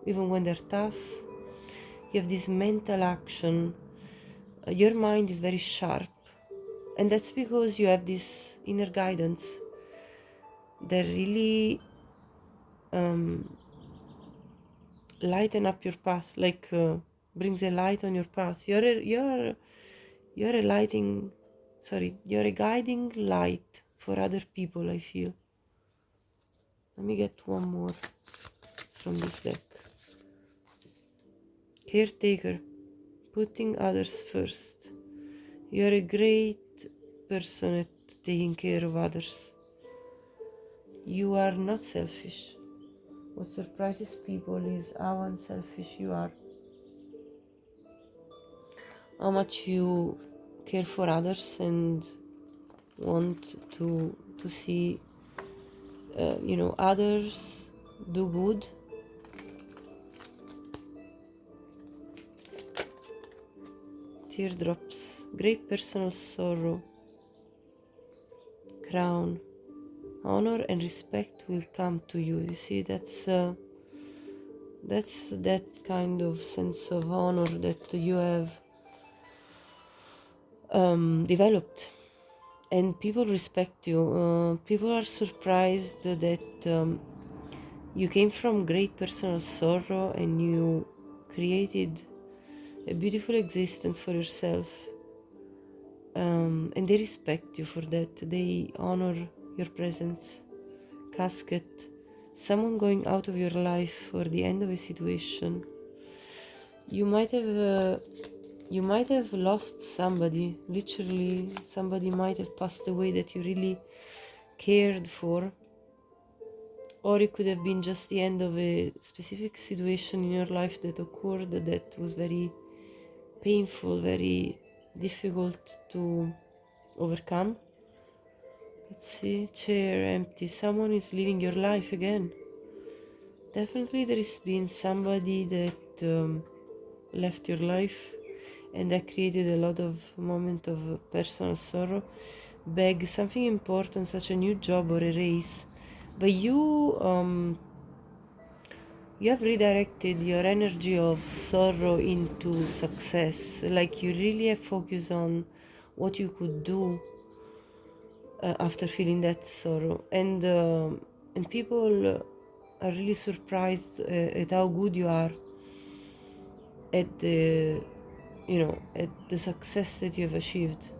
even when they're tough. You have this mental action. Your mind is very sharp, and that's because you have this inner guidance that really lighten up your path, like brings a light on your path. You're a you're a guiding light for other people, I feel. Let me get one more from this deck. Caretaker, putting others first. You're a great person at taking care of others. You are not selfish. What surprises people is how unselfish you are. How much you care for others and want to see others do good. Teardrops, great personal sorrow. Crown, honor and respect will come to you. You see, that's that kind of sense of honor that you have developed, and people respect you. People are surprised that you came from great personal sorrow and you created a beautiful existence for yourself, and they respect you for that. They honor your presence. Casket, someone going out of your life for the end of a situation. You might have lost somebody. Literally, somebody might have passed away that you really cared for, or it could have been just the end of a specific situation in your life that occurred that was very painful, very difficult to overcome. Let's see, chair empty. Someone is living your life again. Definitely there has been somebody that left your life, and that created a lot of moment of personal sorrow. Beg, something important, such a new job or a raise, but you have redirected your energy of sorrow into success. Like you really have focused on what you could do after feeling that sorrow, and people are really surprised at how good you are at at the success that you have achieved.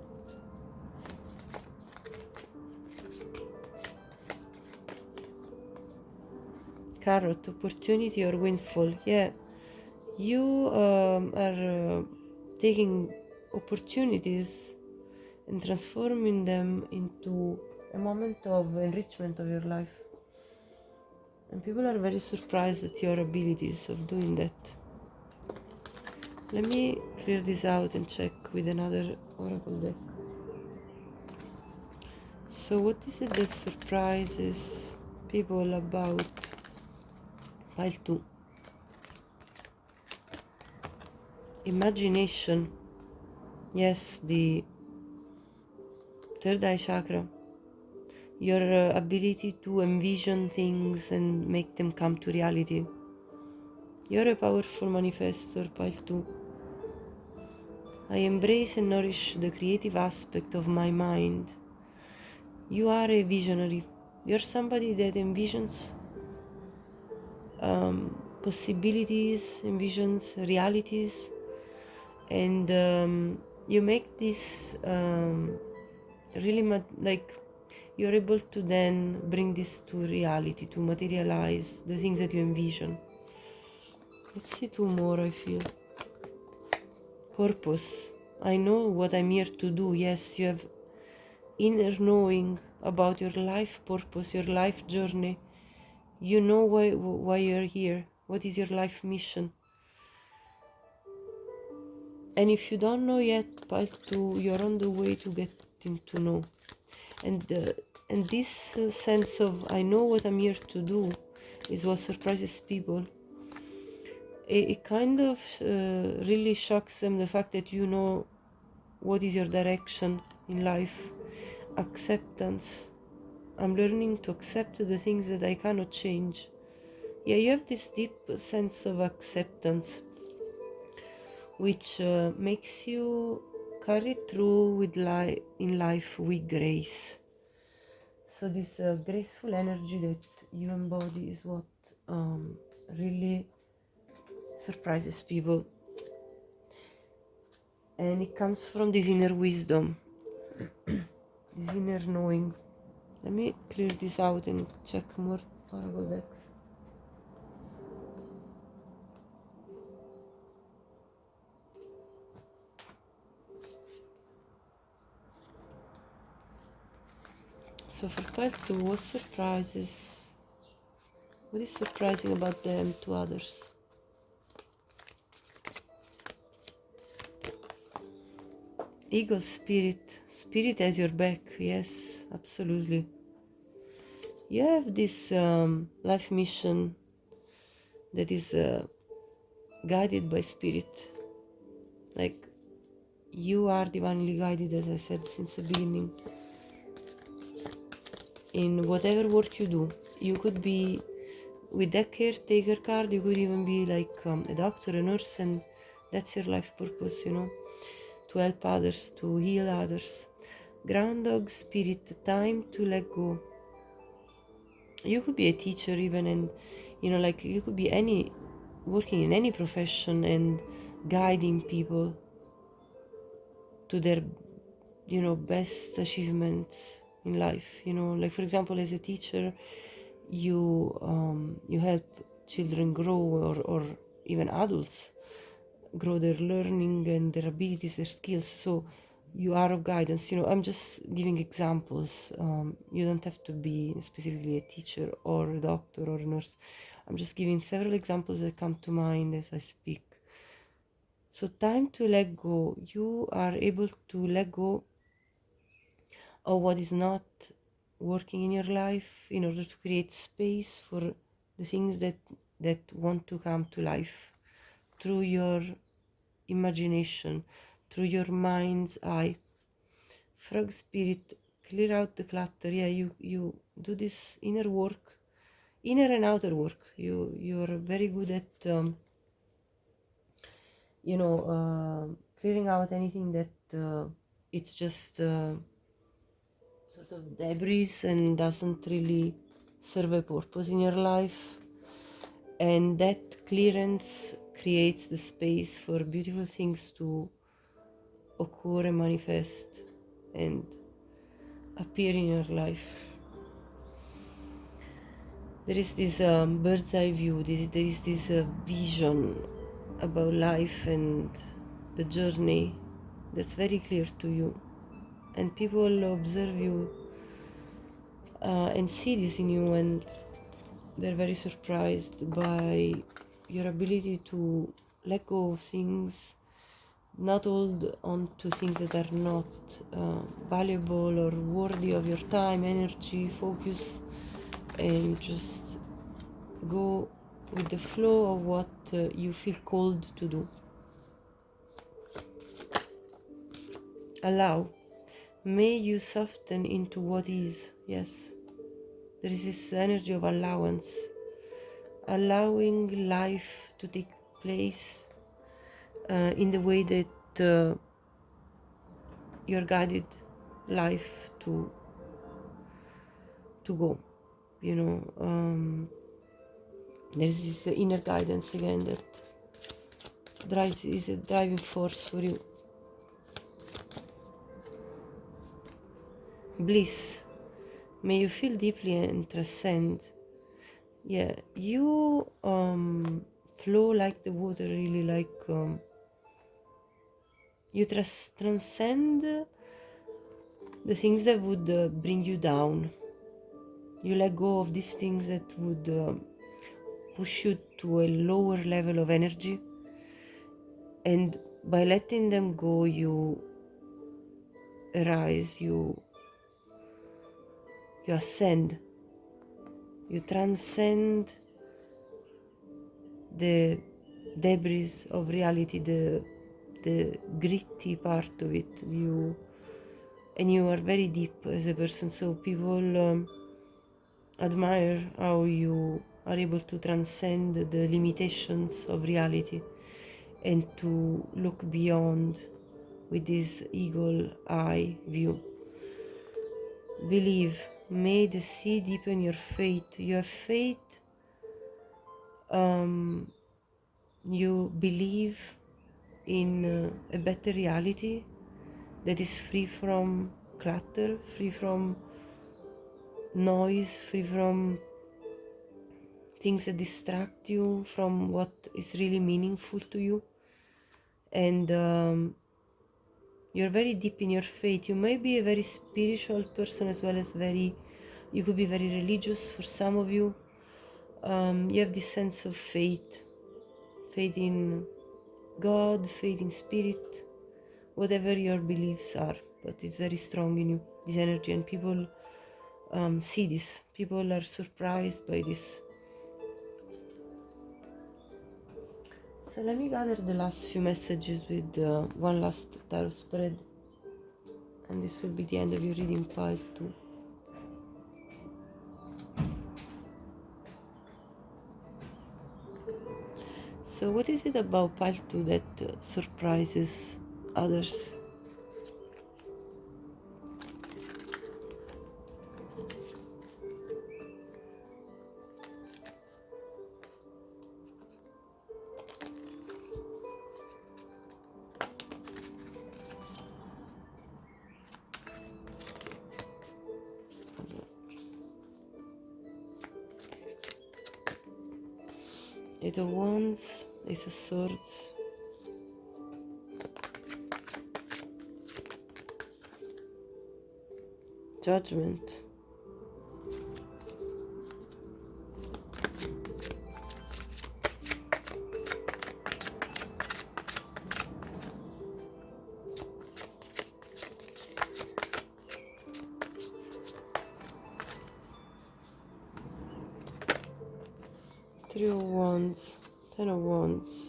Carrot, opportunity or windfall. Yeah, you are taking opportunities and transforming them into a moment of enrichment of your life. And people are very surprised at your abilities of doing that. Let me clear this out and check with another oracle deck. So what is it that surprises people about pile 2? Imagination. Yes, the third eye chakra. Your ability to envision things and make them come to reality. You're a powerful manifestor, pile 2. I embrace and nourish the creative aspect of my mind. You are a visionary. You're somebody that envisions possibilities, envisions realities, and you make this really like you're able to then bring this to reality, to materialize the things that you envision. Let's see two more. I feel purpose. I know what I'm here to do. Yes, you have inner knowing about your life purpose, your life journey. You know why you're here. What is your life mission? And if you don't know yet, pile 2, you're on the way to getting to know. And this sense of I know what I'm here to do is what surprises people. It kind of really shocks them, the fact that you know what is your direction in life. Acceptance. I'm learning to accept the things that I cannot change. Yeah, you have this deep sense of acceptance, which makes you carry through with in life with grace. So this graceful energy that you embody is what really surprises people, and it comes from this inner wisdom, this inner knowing. Let me clear this out and check more oracle decks. So for pile 2, what is surprising about them to others? Eagle spirit has your back. Yes, absolutely. You have this life mission that is guided by spirit. Like, you are divinely guided, as I said since the beginning, in whatever work you do. You could be with that caretaker card, you could even be like a doctor, a nurse, and that's your life purpose, you know, to help others, to heal others. Groundhog spirit, time to let go. You could be a teacher even, and you know, like, you could be working in any profession and guiding people to their, you know, best achievements in life. You know, like, for example, as a teacher, you help children grow, or even adults grow their learning and their abilities, their skills. So you are of guidance. You know, I'm just giving examples. You don't have to be specifically a teacher or a doctor or a nurse. I'm just giving several examples that come to mind as I speak. So time to let go. You are able to let go of what is not working in your life in order to create space for the things that want to come to life through your imagination, through your mind's eye. Frog spirit, clear out the clutter. Yeah, you do this inner work, inner and outer work. You're very good at clearing out anything that it's just sort of debris and doesn't really serve a purpose in your life. And that clearance creates the space for beautiful things to occur and manifest and appear in your life. There is this bird's eye view, there is this vision about life and the journey that's very clear to you. And people observe you and see this in you, and they're very surprised by your ability to let go of things, not hold on to things that are not valuable or worthy of your time, energy, focus, and just go with the flow of what you feel called to do. Allow. May you soften into what is. Yes, there is this energy of allowance, allowing life to take place in the way that you're guided life to go. You know, there's this inner guidance again that is a driving force for you. Bliss. May you feel deeply and transcend. Yeah, you flow like the water, really, like you transcend the things that would bring you down. You let go of these things that would push you to a lower level of energy, and by letting them go, you arise, you ascend, you transcend the debris of reality, the gritty part of it. And you are very deep as a person, so people admire how you are able to transcend the limitations of reality and to look beyond with this eagle eye view. Believe. May the sea deepen your faith. You have faith. You believe in a better reality that is free from clutter, free from noise, free from things that distract you from what is really meaningful to you. And you're very deep in your faith. You may be a very spiritual person as well as you could be very religious for some of you. You have this sense of faith in God, faith in spirit, whatever your beliefs are, but it's very strong in you, this energy, and people see this. People are surprised by this. So let me gather the last few messages with one last tarot spread, and this will be the end of your reading, pile 2. So what is it about pile 2 that surprises others? Eight of Wands, Ace of Swords, Judgment, Three of Wands, Ten of Wands,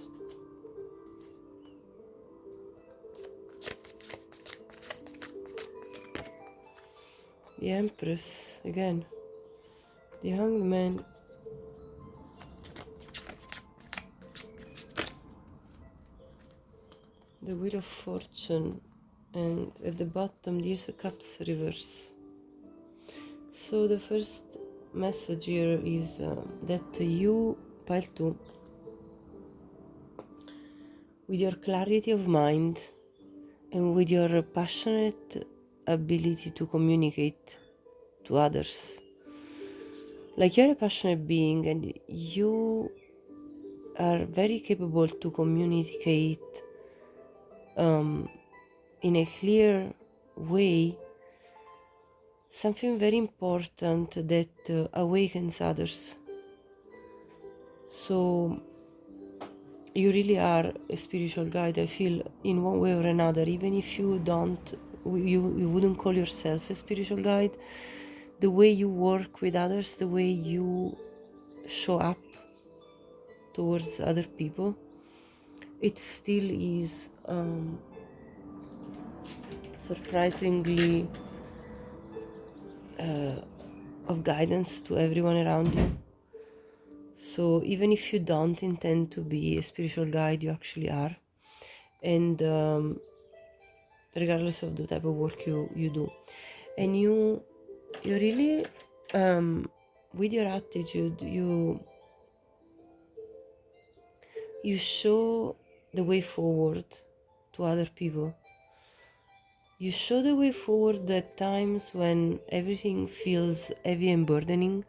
the Empress again, the Hanged Man, the Wheel of Fortune, and at the bottom the Ace of Cups reverse. So the first message here is that you, pile 2, with your clarity of mind and with your passionate ability to communicate to others, like you're a passionate being and you are very capable to communicate in a clear way something very important that awakens others. So you really are a spiritual guide, I feel, in one way or another. Even if you don't, you wouldn't call yourself a spiritual guide, the way you work with others, the way you show up towards other people, it still is surprisingly of guidance to everyone around you. So even if you don't intend to be a spiritual guide, you actually are. And regardless of the type of work you do. And you really, with your attitude, you show the way forward to other people. You show the way forward at times when everything feels heavy and burdening.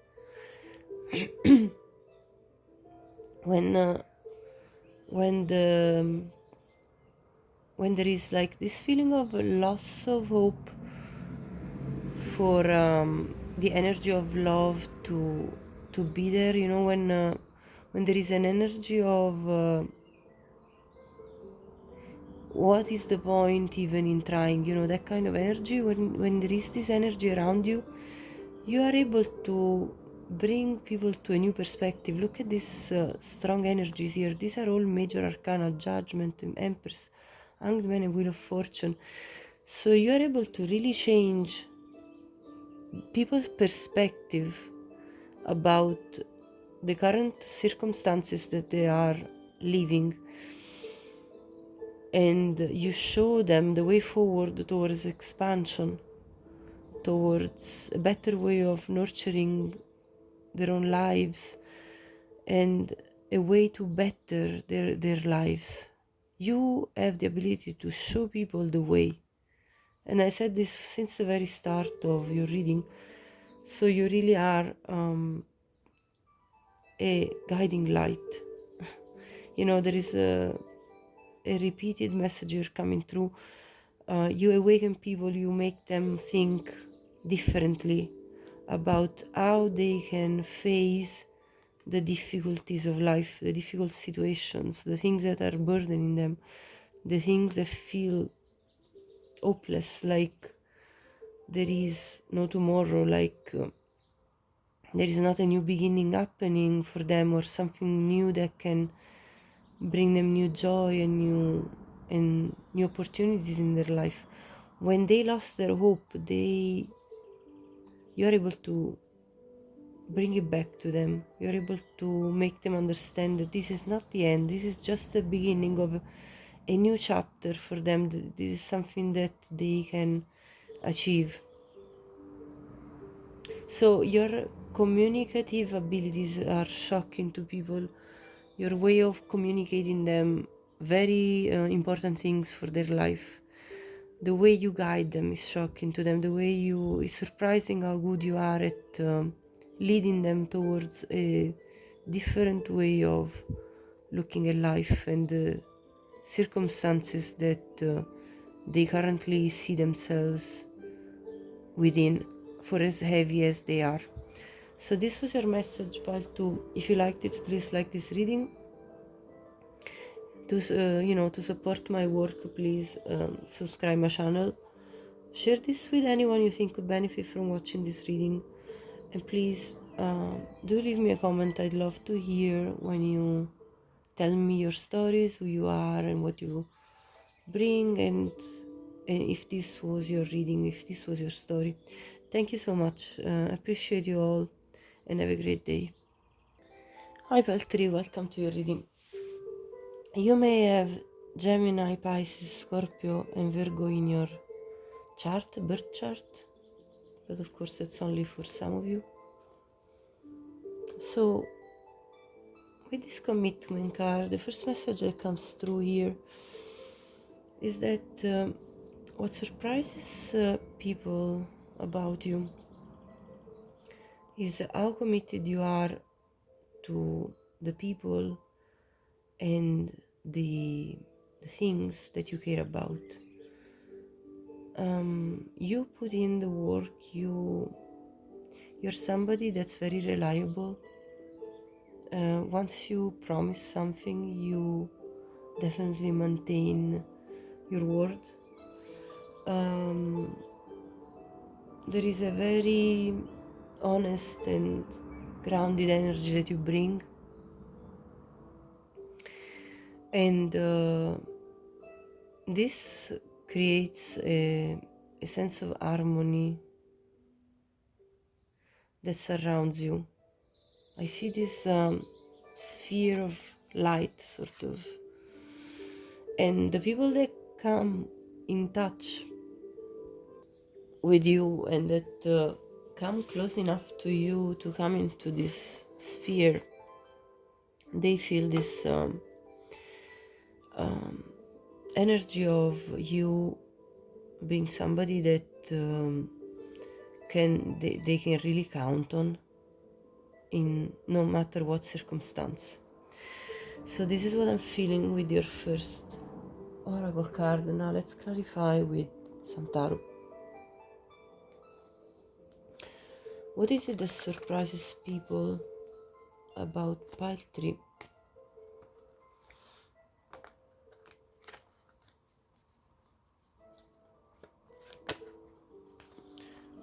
when when the when there is like this feeling of loss of hope for the energy of love to be there, you know, when there is an energy of what is the point even in trying, you know, that kind of energy. When there is this energy around you, you are able to bring people to a new perspective. Look at these strong energies here. These are all major arcana: Judgment, Empress, Hanged Man, and Wheel of Fortune. So you are able to really change people's perspective about the current circumstances that they are living, and you show them the way forward towards expansion, towards a better way of nurturing their own lives, and a way to better their lives. You have the ability to show people the way. And I said this since the very start of your reading. So you really are a guiding light. You know, there is a repeated message you're coming through. You awaken people, you make them think differently about how they can face the difficulties of life, the difficult situations, the things that are burdening them, the things that feel hopeless, like there is no tomorrow, like there is not a new beginning happening for them, or something new that can bring them new joy and new opportunities in their life. When they lost their hope, you are able to bring it back to them. You're able to make them understand that this is not the end. This is just the beginning of a new chapter for them. This is something that they can achieve. So your communicative abilities are shocking to people. Your way of communicating them very important things for their life. The way you guide them is shocking to them. The way it's surprising how good you are at leading them towards a different way of looking at life and the circumstances that they currently see themselves within, for as heavy as they are. So this was your message, pile 2. If you liked it, please like this reading. To support my work, please subscribe my channel. Share this with anyone you think could benefit from watching this reading. And please do leave me a comment. I'd love to hear when you tell me your stories, who you are and what you bring, and if this was your reading, if this was your story. Thank you so much. Appreciate you all and have a great day. Hi Peltri, welcome to your reading. You may have Gemini, Pisces, Scorpio and Virgo in your chart, birth chart, but of course it's only for some of you. So with this commitment card, the first message that comes through here is that what surprises people about you is how committed you are to the people and the things that you care about. You put in the work, you're somebody that's very reliable, once you promise something, you definitely maintain your word. There is a very honest and grounded energy that you bring, and this creates a sense of harmony that surrounds you. I see this sphere of light, sort of, and the people that come in touch with you and that come close enough to you to come into this sphere, they feel this energy of you being somebody that they can really count on in no matter what circumstance. So this is what I'm feeling with your first oracle card. Now let's clarify with some tarot. What is it that surprises people about pile 3?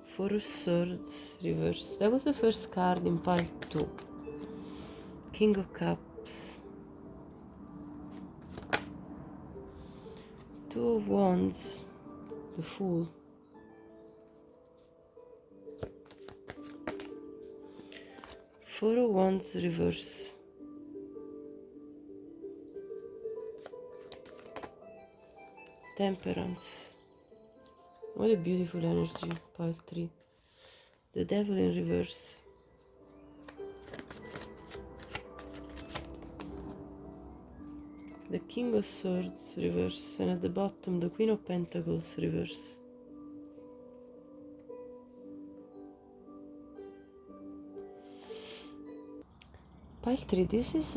Four of Swords reverse. That was the first card in pile 2. King of Cups. Two of Wands. The Fool. Four of Wands reverse. Temperance. What a beautiful energy, pile 3. The Devil in reverse. The King of Swords reverse, and at the bottom the Queen of Pentacles reverse. Pile 3, this is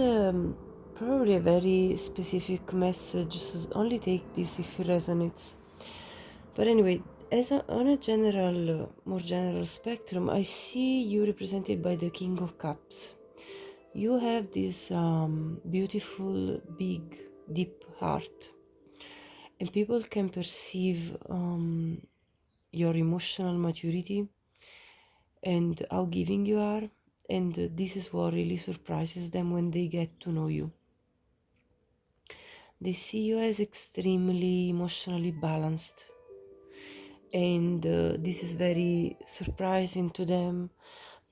probably a very specific message, so only take this if it resonates. But anyway, on a general, more general spectrum, I see you represented by the King of Cups. You have this beautiful, big, deep heart, and people can perceive your emotional maturity and how giving you are, and this is what really surprises them when they get to know you. They see you as extremely emotionally balanced, and this is very surprising to them,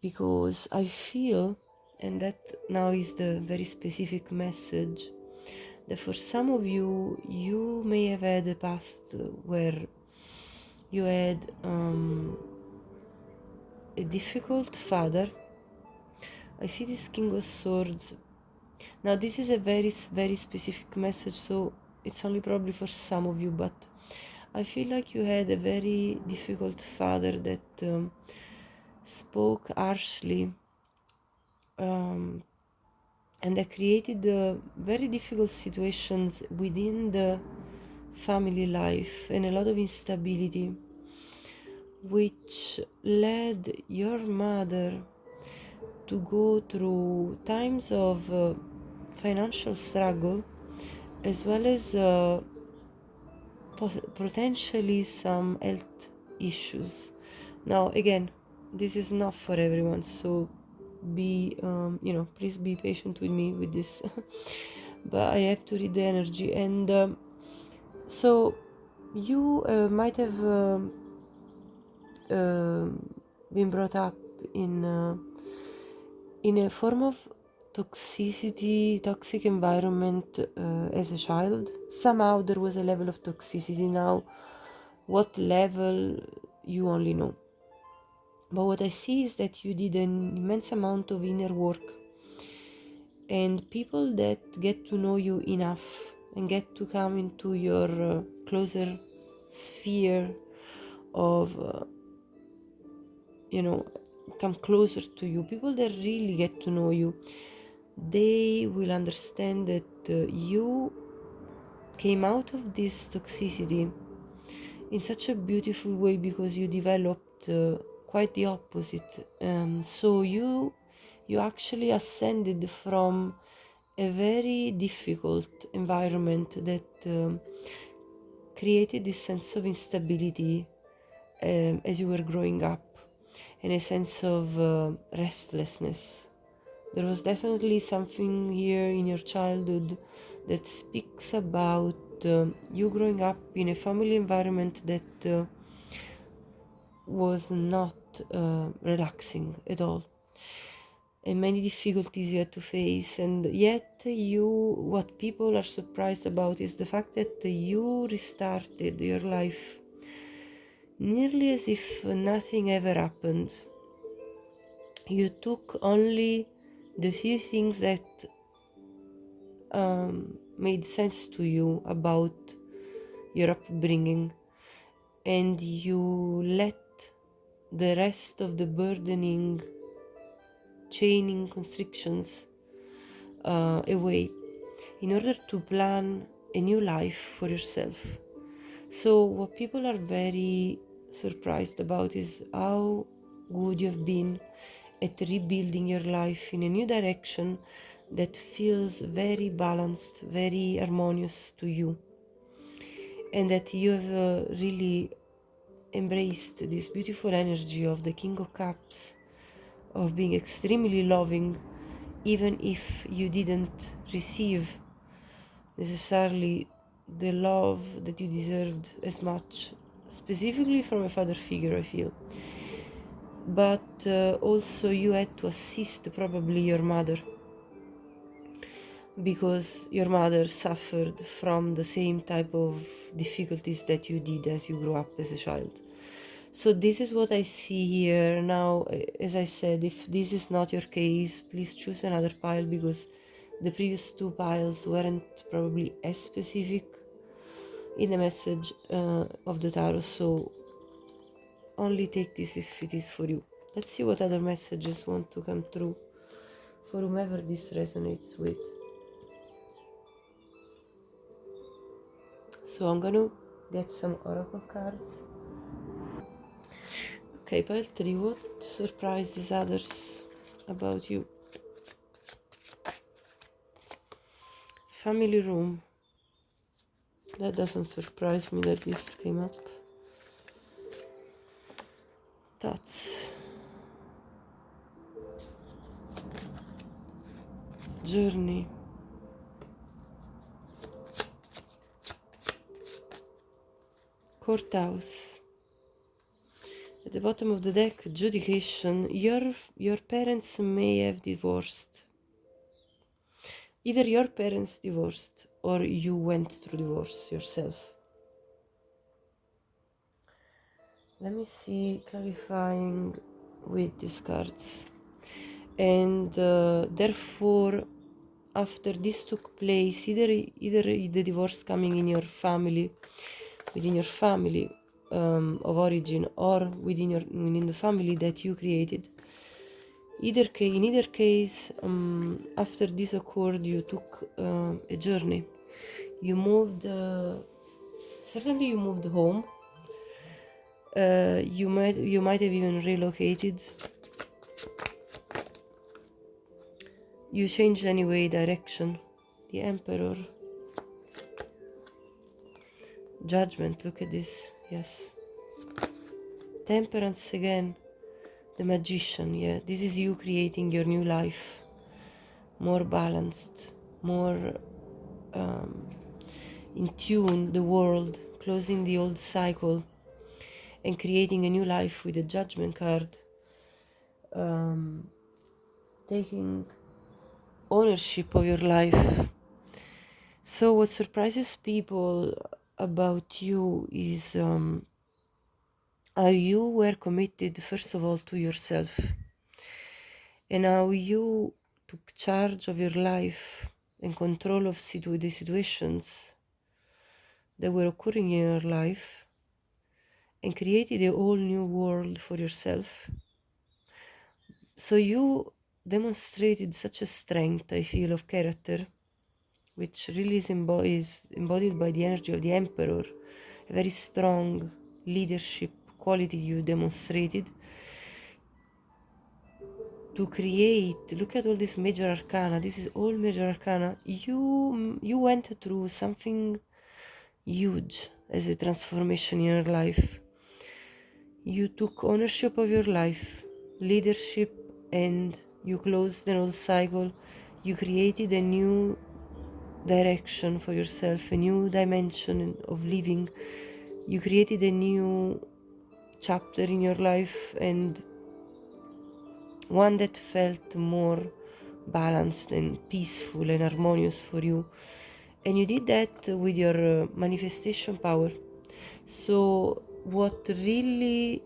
because I feel, and that now is the very specific message, that for some of you, you may have had a past where you had a difficult father. I see this King of Swords. Now this is a very, very specific message, so it's only probably for some of you, but I feel like you had a very difficult father that spoke harshly, and that created very difficult situations within the family life and a lot of instability, which led your mother to go through times of financial struggle, as well as potentially some health issues. Now again, this is not for everyone, so be please be patient with me with this. But I have to read the energy, and so you might have been brought up in a form of toxic environment as a child. Somehow there was a level of toxicity. Now, what level, you only know. But what I see is that you did an immense amount of inner work, and people that get to know you enough and get to come into your closer sphere of come closer to you, people that really get to know you, they will understand that you came out of this toxicity in such a beautiful way, because you developed quite the opposite. So you you actually ascended from a very difficult environment that created this sense of instability as you were growing up, and a sense of restlessness. There was definitely something here in your childhood that speaks about you growing up in a family environment that was not relaxing at all, and many difficulties you had to face. And yet what people are surprised about is the fact that you restarted your life nearly as if nothing ever happened. You took only the few things that made sense to you about your upbringing, and you let the rest of the burdening chaining constrictions away in order to plan a new life for yourself. So what people are very surprised about is how good you've been at rebuilding your life in a new direction that feels very balanced, very harmonious to you, and that you have really embraced this beautiful energy of the King of Cups, of being extremely loving, even if you didn't receive necessarily the love that you deserved as much, specifically from a father figure, I feel. But also you had to assist probably your mother, because your mother suffered from the same type of difficulties that you did as you grew up as a child. So this is what I see here. Now, as I said, if this is not your case, please choose another pile, because the previous two piles weren't probably as specific in the message of the tarot, so only take this if it is for you. Let's see what other messages want to come through for whomever this resonates with. So I'm gonna get some oracle cards. Okay, pile 3, what surprises others about you? Family room. That doesn't surprise me that this came up. Thoughts. Journey. Courthouse. At the bottom of the deck, adjudication. Your parents may have divorced. Either your parents divorced or you went through divorce yourself. Let me see, clarifying with these cards. And therefore, after this took place, either the divorce coming in your family, within your family of origin, or within the family that you created, in either case, after this occurred, you took a journey. You moved, certainly you moved home. You might have even relocated. You changed anyway direction. The Emperor. Judgment, look at this, yes. Temperance again. The Magician, yeah. This is you creating your new life. More balanced, more in tune, the world, closing the old cycle and creating a new life with a Judgment card. Taking ownership of your life. So what surprises people about you is how you were committed, first of all, to yourself, and how you took charge of your life and control of the situations that were occurring in your life, and created a whole new world for yourself. So you demonstrated such a strength, I feel, of character, which really is embodied by the energy of the Emperor, a very strong leadership quality you demonstrated to create. Look at all this major arcana. This is all major arcana. You went through something huge as a transformation in your life. You took ownership of your life, leadership, and you closed an old cycle. You created a new direction for yourself, a new dimension of living. You created a new chapter in your life, and one that felt more balanced and peaceful and harmonious for you. And you did that with your manifestation power. So what really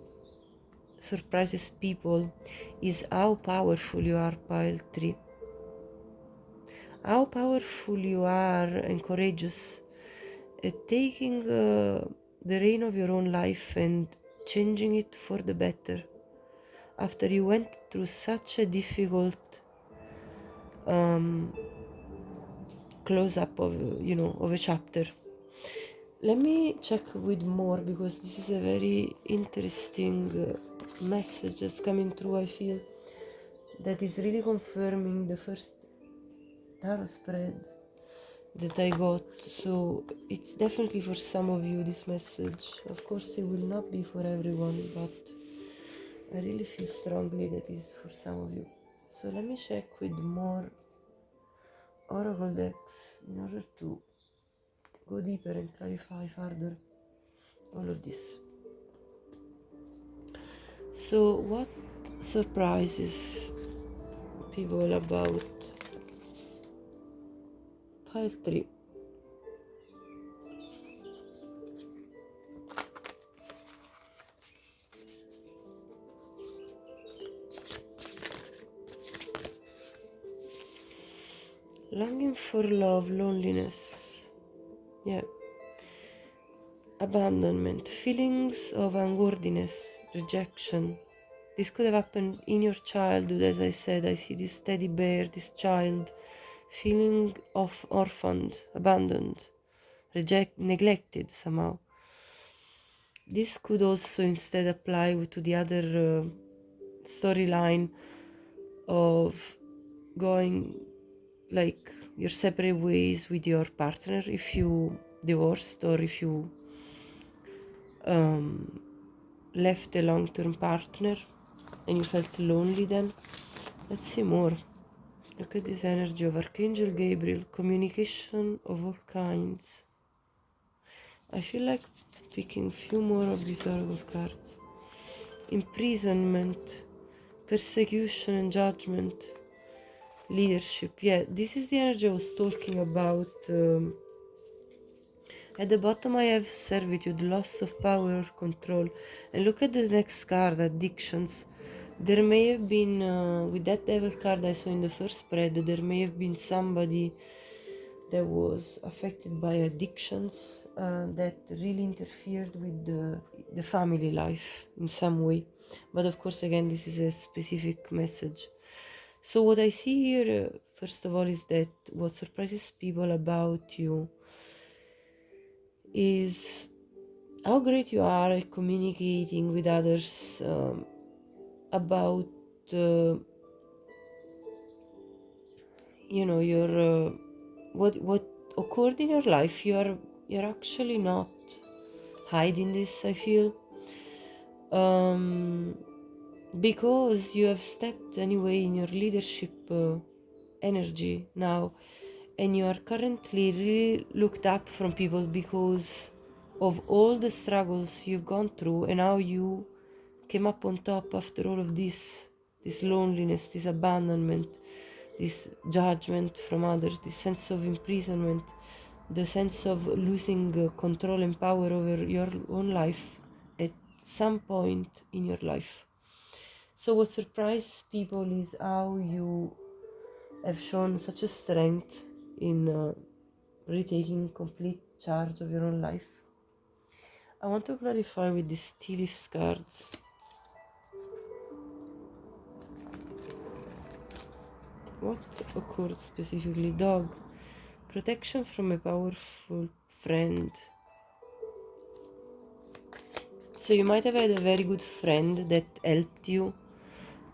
surprises people is how powerful you are, pile 3. How powerful you are and courageous at taking the reign of your own life and changing it for the better after you went through such a difficult close-up of a chapter. Let me check with more, because this is a very interesting message that's coming through. I feel that is really confirming the first tarot spread that I got. So it's definitely for some of you, this message. Of course it will not be for everyone, but I really feel strongly that it's for some of you. So let me check with more oracle decks in order to go deeper and clarify further all of this. So what surprises people about pile 3? Longing for love, loneliness, abandonment, feelings of unworthiness, rejection. This could have happened in your childhood. As I said, I see this teddy bear, this child, feeling of orphaned, abandoned, neglected somehow. This could also instead apply to the other storyline of going like your separate ways with your partner if you divorced, or if you left a long-term partner and you felt lonely then. Let's see more. Look at this energy of Archangel Gabriel, communication of all kinds. I feel like picking a few more of these oracle cards. Imprisonment, persecution and judgment, leadership. Yeah, this is the energy I was talking about. At the bottom I have servitude, loss of power, control. And look at the next card, addictions. There may have been, with that devil card I saw in the first spread, there may have been somebody that was affected by addictions that really interfered with the family life in some way. But of course, again, this is a specific message. So what I see here, first of all, is that what surprises people about you is how great you are at communicating with others about your what occurred in your life. You're actually not hiding this, I feel, because you have stepped anyway in your leadership energy now, and you are currently really looked up from people because of all the struggles you've gone through, and how you came up on top after all of this loneliness, this abandonment, this judgment from others, this sense of imprisonment, the sense of losing control and power over your own life at some point in your life. So what surprises people is how you have shown such a strength in retaking complete charge of your own life. I want to clarify with these tea leaf cards. What occurred specifically? Dog. Protection from a powerful friend. So you might have had a very good friend that helped you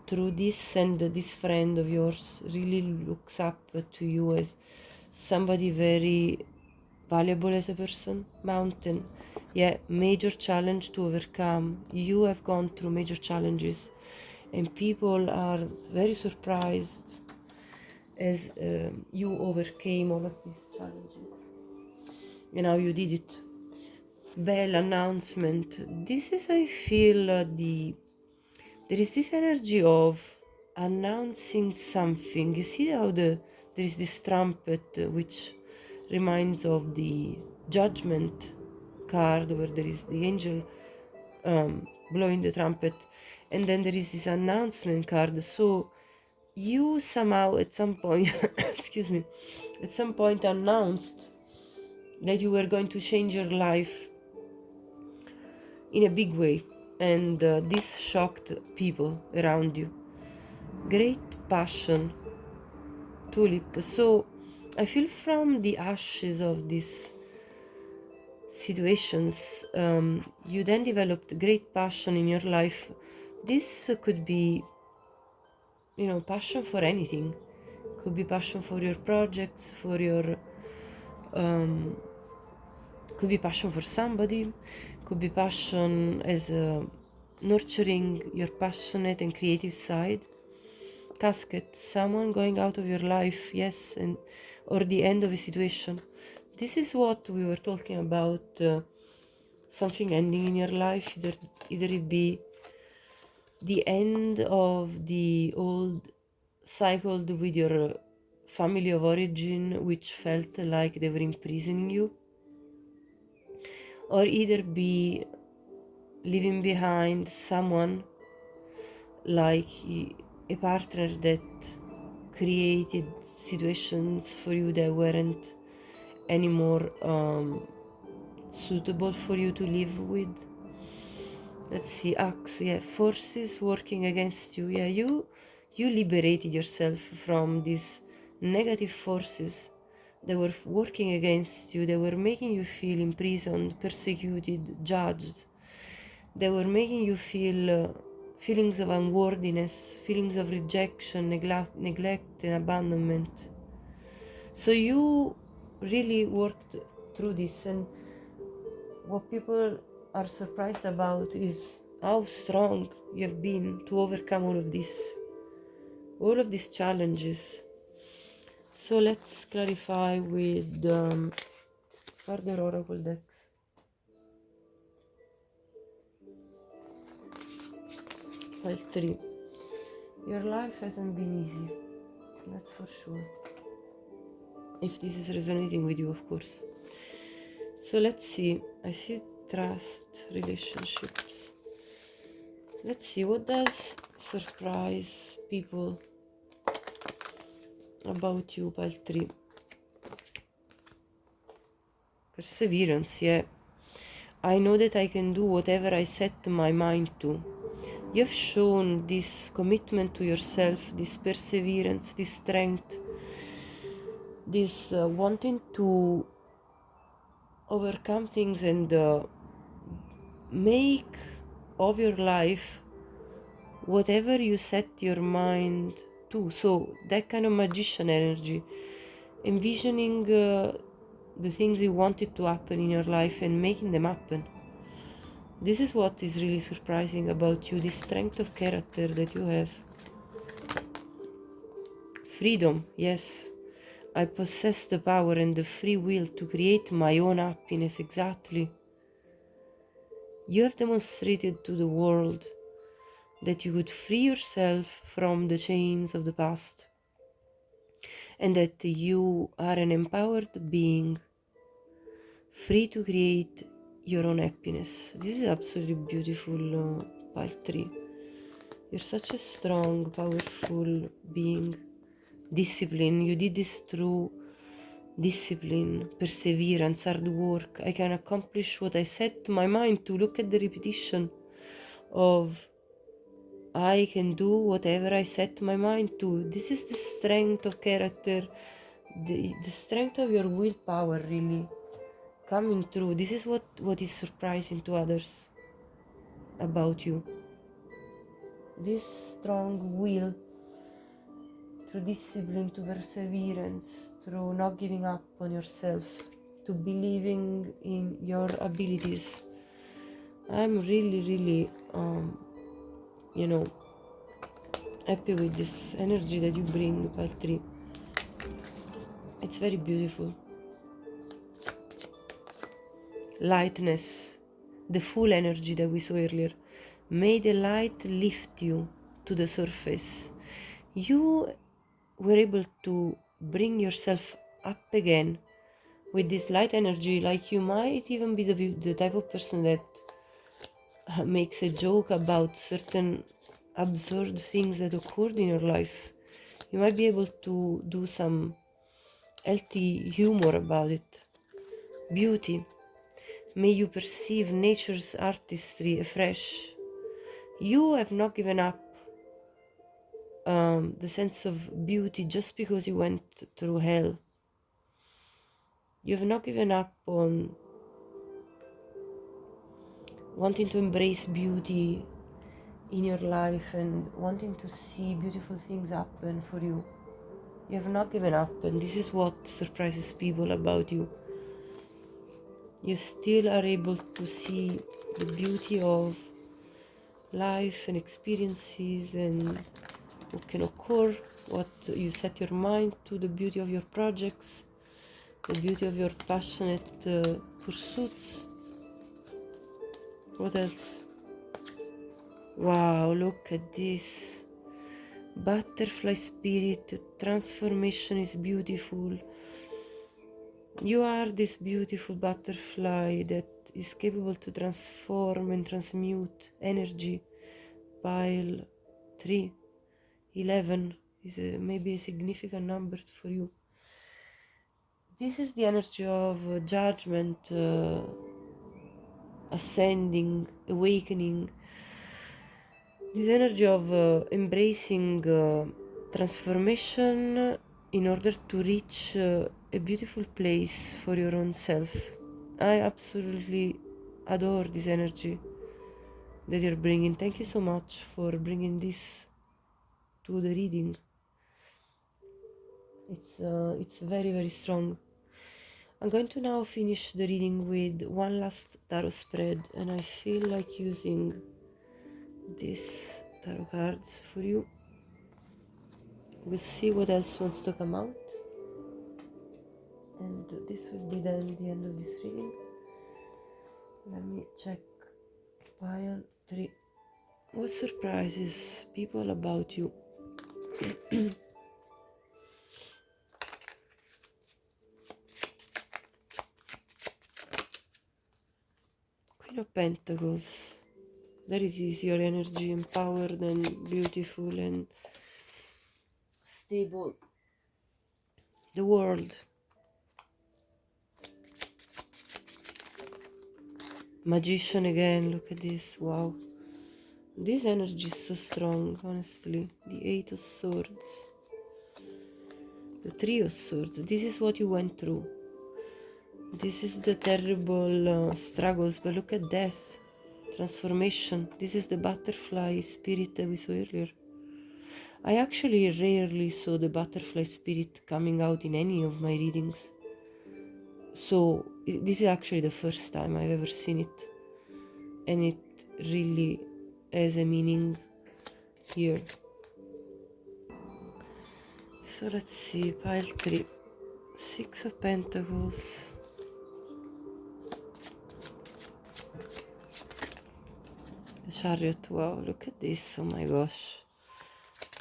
through this, and this friend of yours really looks up to you as somebody very valuable as a person. Mountain, yeah, major challenge to overcome. You have gone through major challenges, and people are very surprised as you overcame all of these challenges and how you did it. Bell announcement. This is, I feel, there is this energy of announcing something. You see how there is this trumpet, which reminds of the judgment card, where there is the angel blowing the trumpet, and then there is this announcement card. So you somehow at some point excuse me, at some point announced that you were going to change your life in a big way, and this shocked people around you. Great passion, tulip. So I feel from the ashes of these situations, you then developed great passion in your life. This could be, passion for anything. Could be passion for your projects, for your could be passion for somebody, could be passion as nurturing your passionate and creative side. Casket, someone going out of your life, yes, and or the end of a situation. This is what we were talking about, something ending in your life, either it be the end of the old cycle with your family of origin, which felt like they were imprisoning you, or either be leaving behind someone like a partner that created situations for you that weren't anymore suitable for you to live with. Let's see, axe, yeah, forces working against you. Yeah, you liberated yourself from these negative forces that were working against you, that were making you feel imprisoned, persecuted, judged. They were making you feel feelings of unworthiness, feelings of rejection, neglect and abandonment. So you really worked through this, and what people are surprised about is how strong you have been to overcome all of these challenges. So let's clarify with further oracle decks. Pile 3. Your life hasn't been easy, that's for sure. If this is resonating with you, of course. So let's see. I see trust, relationships. Let's see, what does surprise people about you, pile 3? Perseverance, yeah. I know that I can do whatever I set my mind to. You have shown this commitment to yourself, this perseverance, this strength, this wanting to overcome things and make of your life whatever you set your mind to. So that kind of magician energy, envisioning the things you wanted to happen in your life and making them happen. This is what is really surprising about you, the strength of character that you have. Freedom, yes. I possess the power and the free will to create my own happiness, exactly. You have demonstrated to the world that you could free yourself from the chains of the past, and that you are an empowered being, free to create your own happiness. This is absolutely beautiful, pile 3. You're such a strong, powerful being. Discipline, you did this through discipline, perseverance, hard work. I can accomplish what I set my mind to. Look at the repetition of I can do whatever I set my mind to. This is the strength of character, the strength of your willpower really coming through. This is what is surprising to others about you. this strong will, through discipline, to perseverance, through not giving up on yourself, to believing in your abilities. I'm really happy with this energy that you bring, pile 3. It's very beautiful. Lightness, the full energy that we saw earlier. May the light lift you to the surface. You were able to bring yourself up again with this light energy. Like, you might even be the type of person that makes a joke about certain absurd things that occurred in your life. You might be able to do some healthy humor about it. Beauty. May you perceive nature's artistry afresh. You have not given up the sense of beauty just because you went through hell. You have not given up on wanting to embrace beauty in your life and wanting to see beautiful things happen for you. You have not given up, and this is what surprises people about you. You still are able to see the beauty of life and experiences and what can occur, what you set your mind to, the beauty of your projects, the beauty of your passionate pursuits. What else? Wow, look at this. Butterfly spirit, transformation is beautiful. You are this beautiful butterfly that is capable to transform and transmute energy. Pile 3, 11 is maybe a significant number for you. This is the energy of judgment, ascending, awakening. This energy of embracing transformation in order to reach a beautiful place for your own self. I absolutely adore this energy that you're bringing. Thank you so much for bringing this to the reading. It's very strong. I'm going to now finish the reading with one last tarot spread, and I feel like using these tarot cards for you. We'll see what else wants to come out, and this will be then the end of this reading. Let me check pile 3. What surprises people about you? Queen of Pentacles. There it is, your energy, empowered and beautiful and stable. The World. Magician again, look at this, wow. This energy is so strong, honestly. The 8 of Swords. The 3 of Swords. This is what you went through. This is the terrible struggles, but look at death. Transformation. This is the butterfly spirit that we saw earlier. I actually rarely saw the butterfly spirit coming out in any of my readings. So this is actually the first time I've ever seen it. And it really has a meaning here. So let's see, pile 3. 6 of Pentacles. The Chariot, wow, look at this, oh my gosh.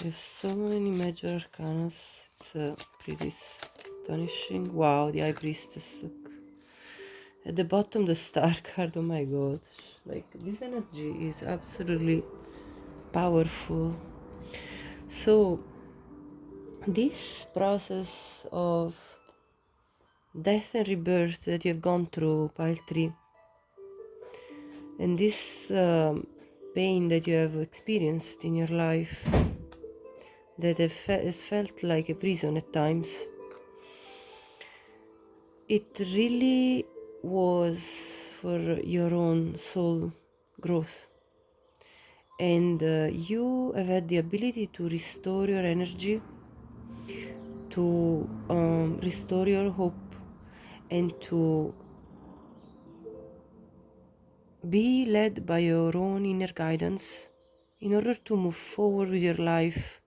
We have so many major arcana. It's pretty astonishing. Wow, the High Priestess, look. At the bottom, the Star card, oh my god. Like, this energy is absolutely powerful. So, this process of death and rebirth that you have gone through, pile 3, and this pain that you have experienced in your life, that has felt like a prison at times, it really was for your own soul growth. and you have had the ability to restore your energy, to restore your hope, and to be led by your own inner guidance in order to move forward with your life,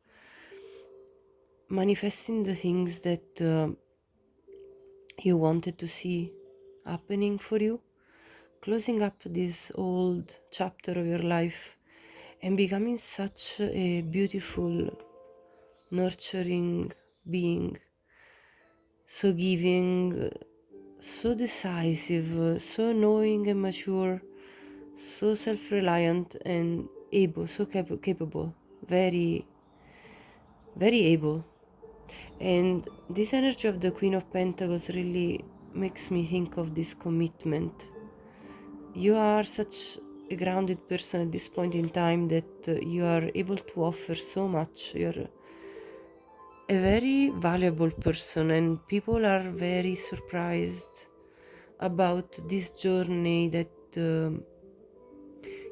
manifesting the things that you wanted to see happening for you, closing up this old chapter of your life and becoming such a beautiful, nurturing being, so giving, so decisive, so knowing and mature, so self-reliant and able, so capable, very, very able. And this energy of the Queen of Pentacles really makes me think of this commitment. You are such a grounded person at this point in time that you are able to offer so much. You're a very valuable person, and people are very surprised about this journey that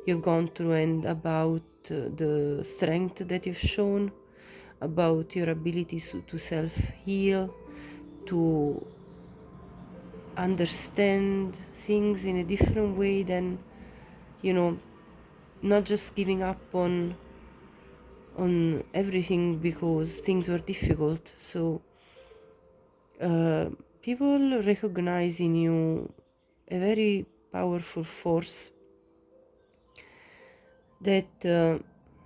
you've gone through, and about the strength that you've shown, about your ability to self-heal, to understand things in a different way than, you know, not just giving up on everything because things were difficult. So people recognize in you a very powerful force that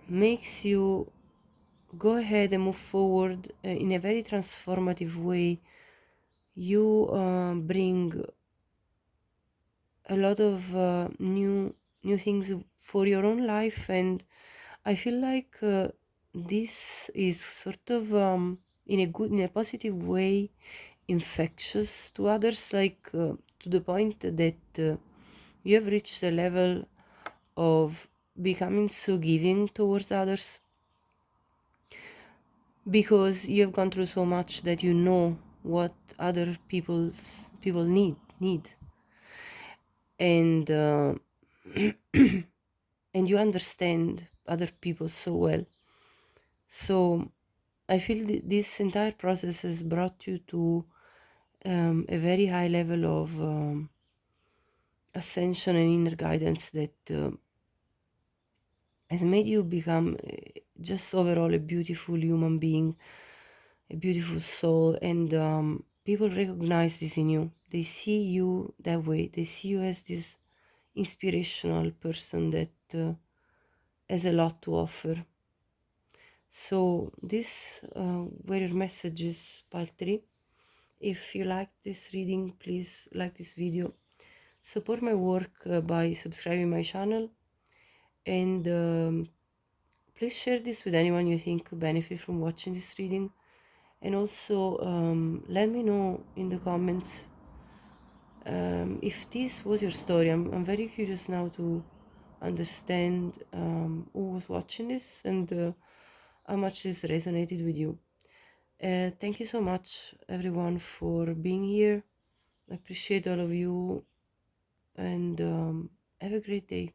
makes you go ahead and move forward in a very transformative way. You bring a lot of new things for your own life, and I feel like this is sort of in a positive way, infectious to others, like to the point that you have reached a level of becoming so giving towards others because you have gone through so much that you know what other people need, and and you understand other people so well. So I feel this entire process has brought you to a very high level of ascension and inner guidance that has made you become just overall a beautiful human being, a beautiful soul, and people recognize this in you. They see you that way. They see you as this inspirational person that has a lot to offer. So this were your messages, pile 3. If you like this reading, please like this video. Support my work by subscribing my channel, and please share this with anyone you think could benefit from watching this reading. And also let me know in the comments if this was your story. I'm very curious now to understand who was watching this and how much this resonated with you. Thank you so much, everyone, for being here. I appreciate all of you, and have a great day.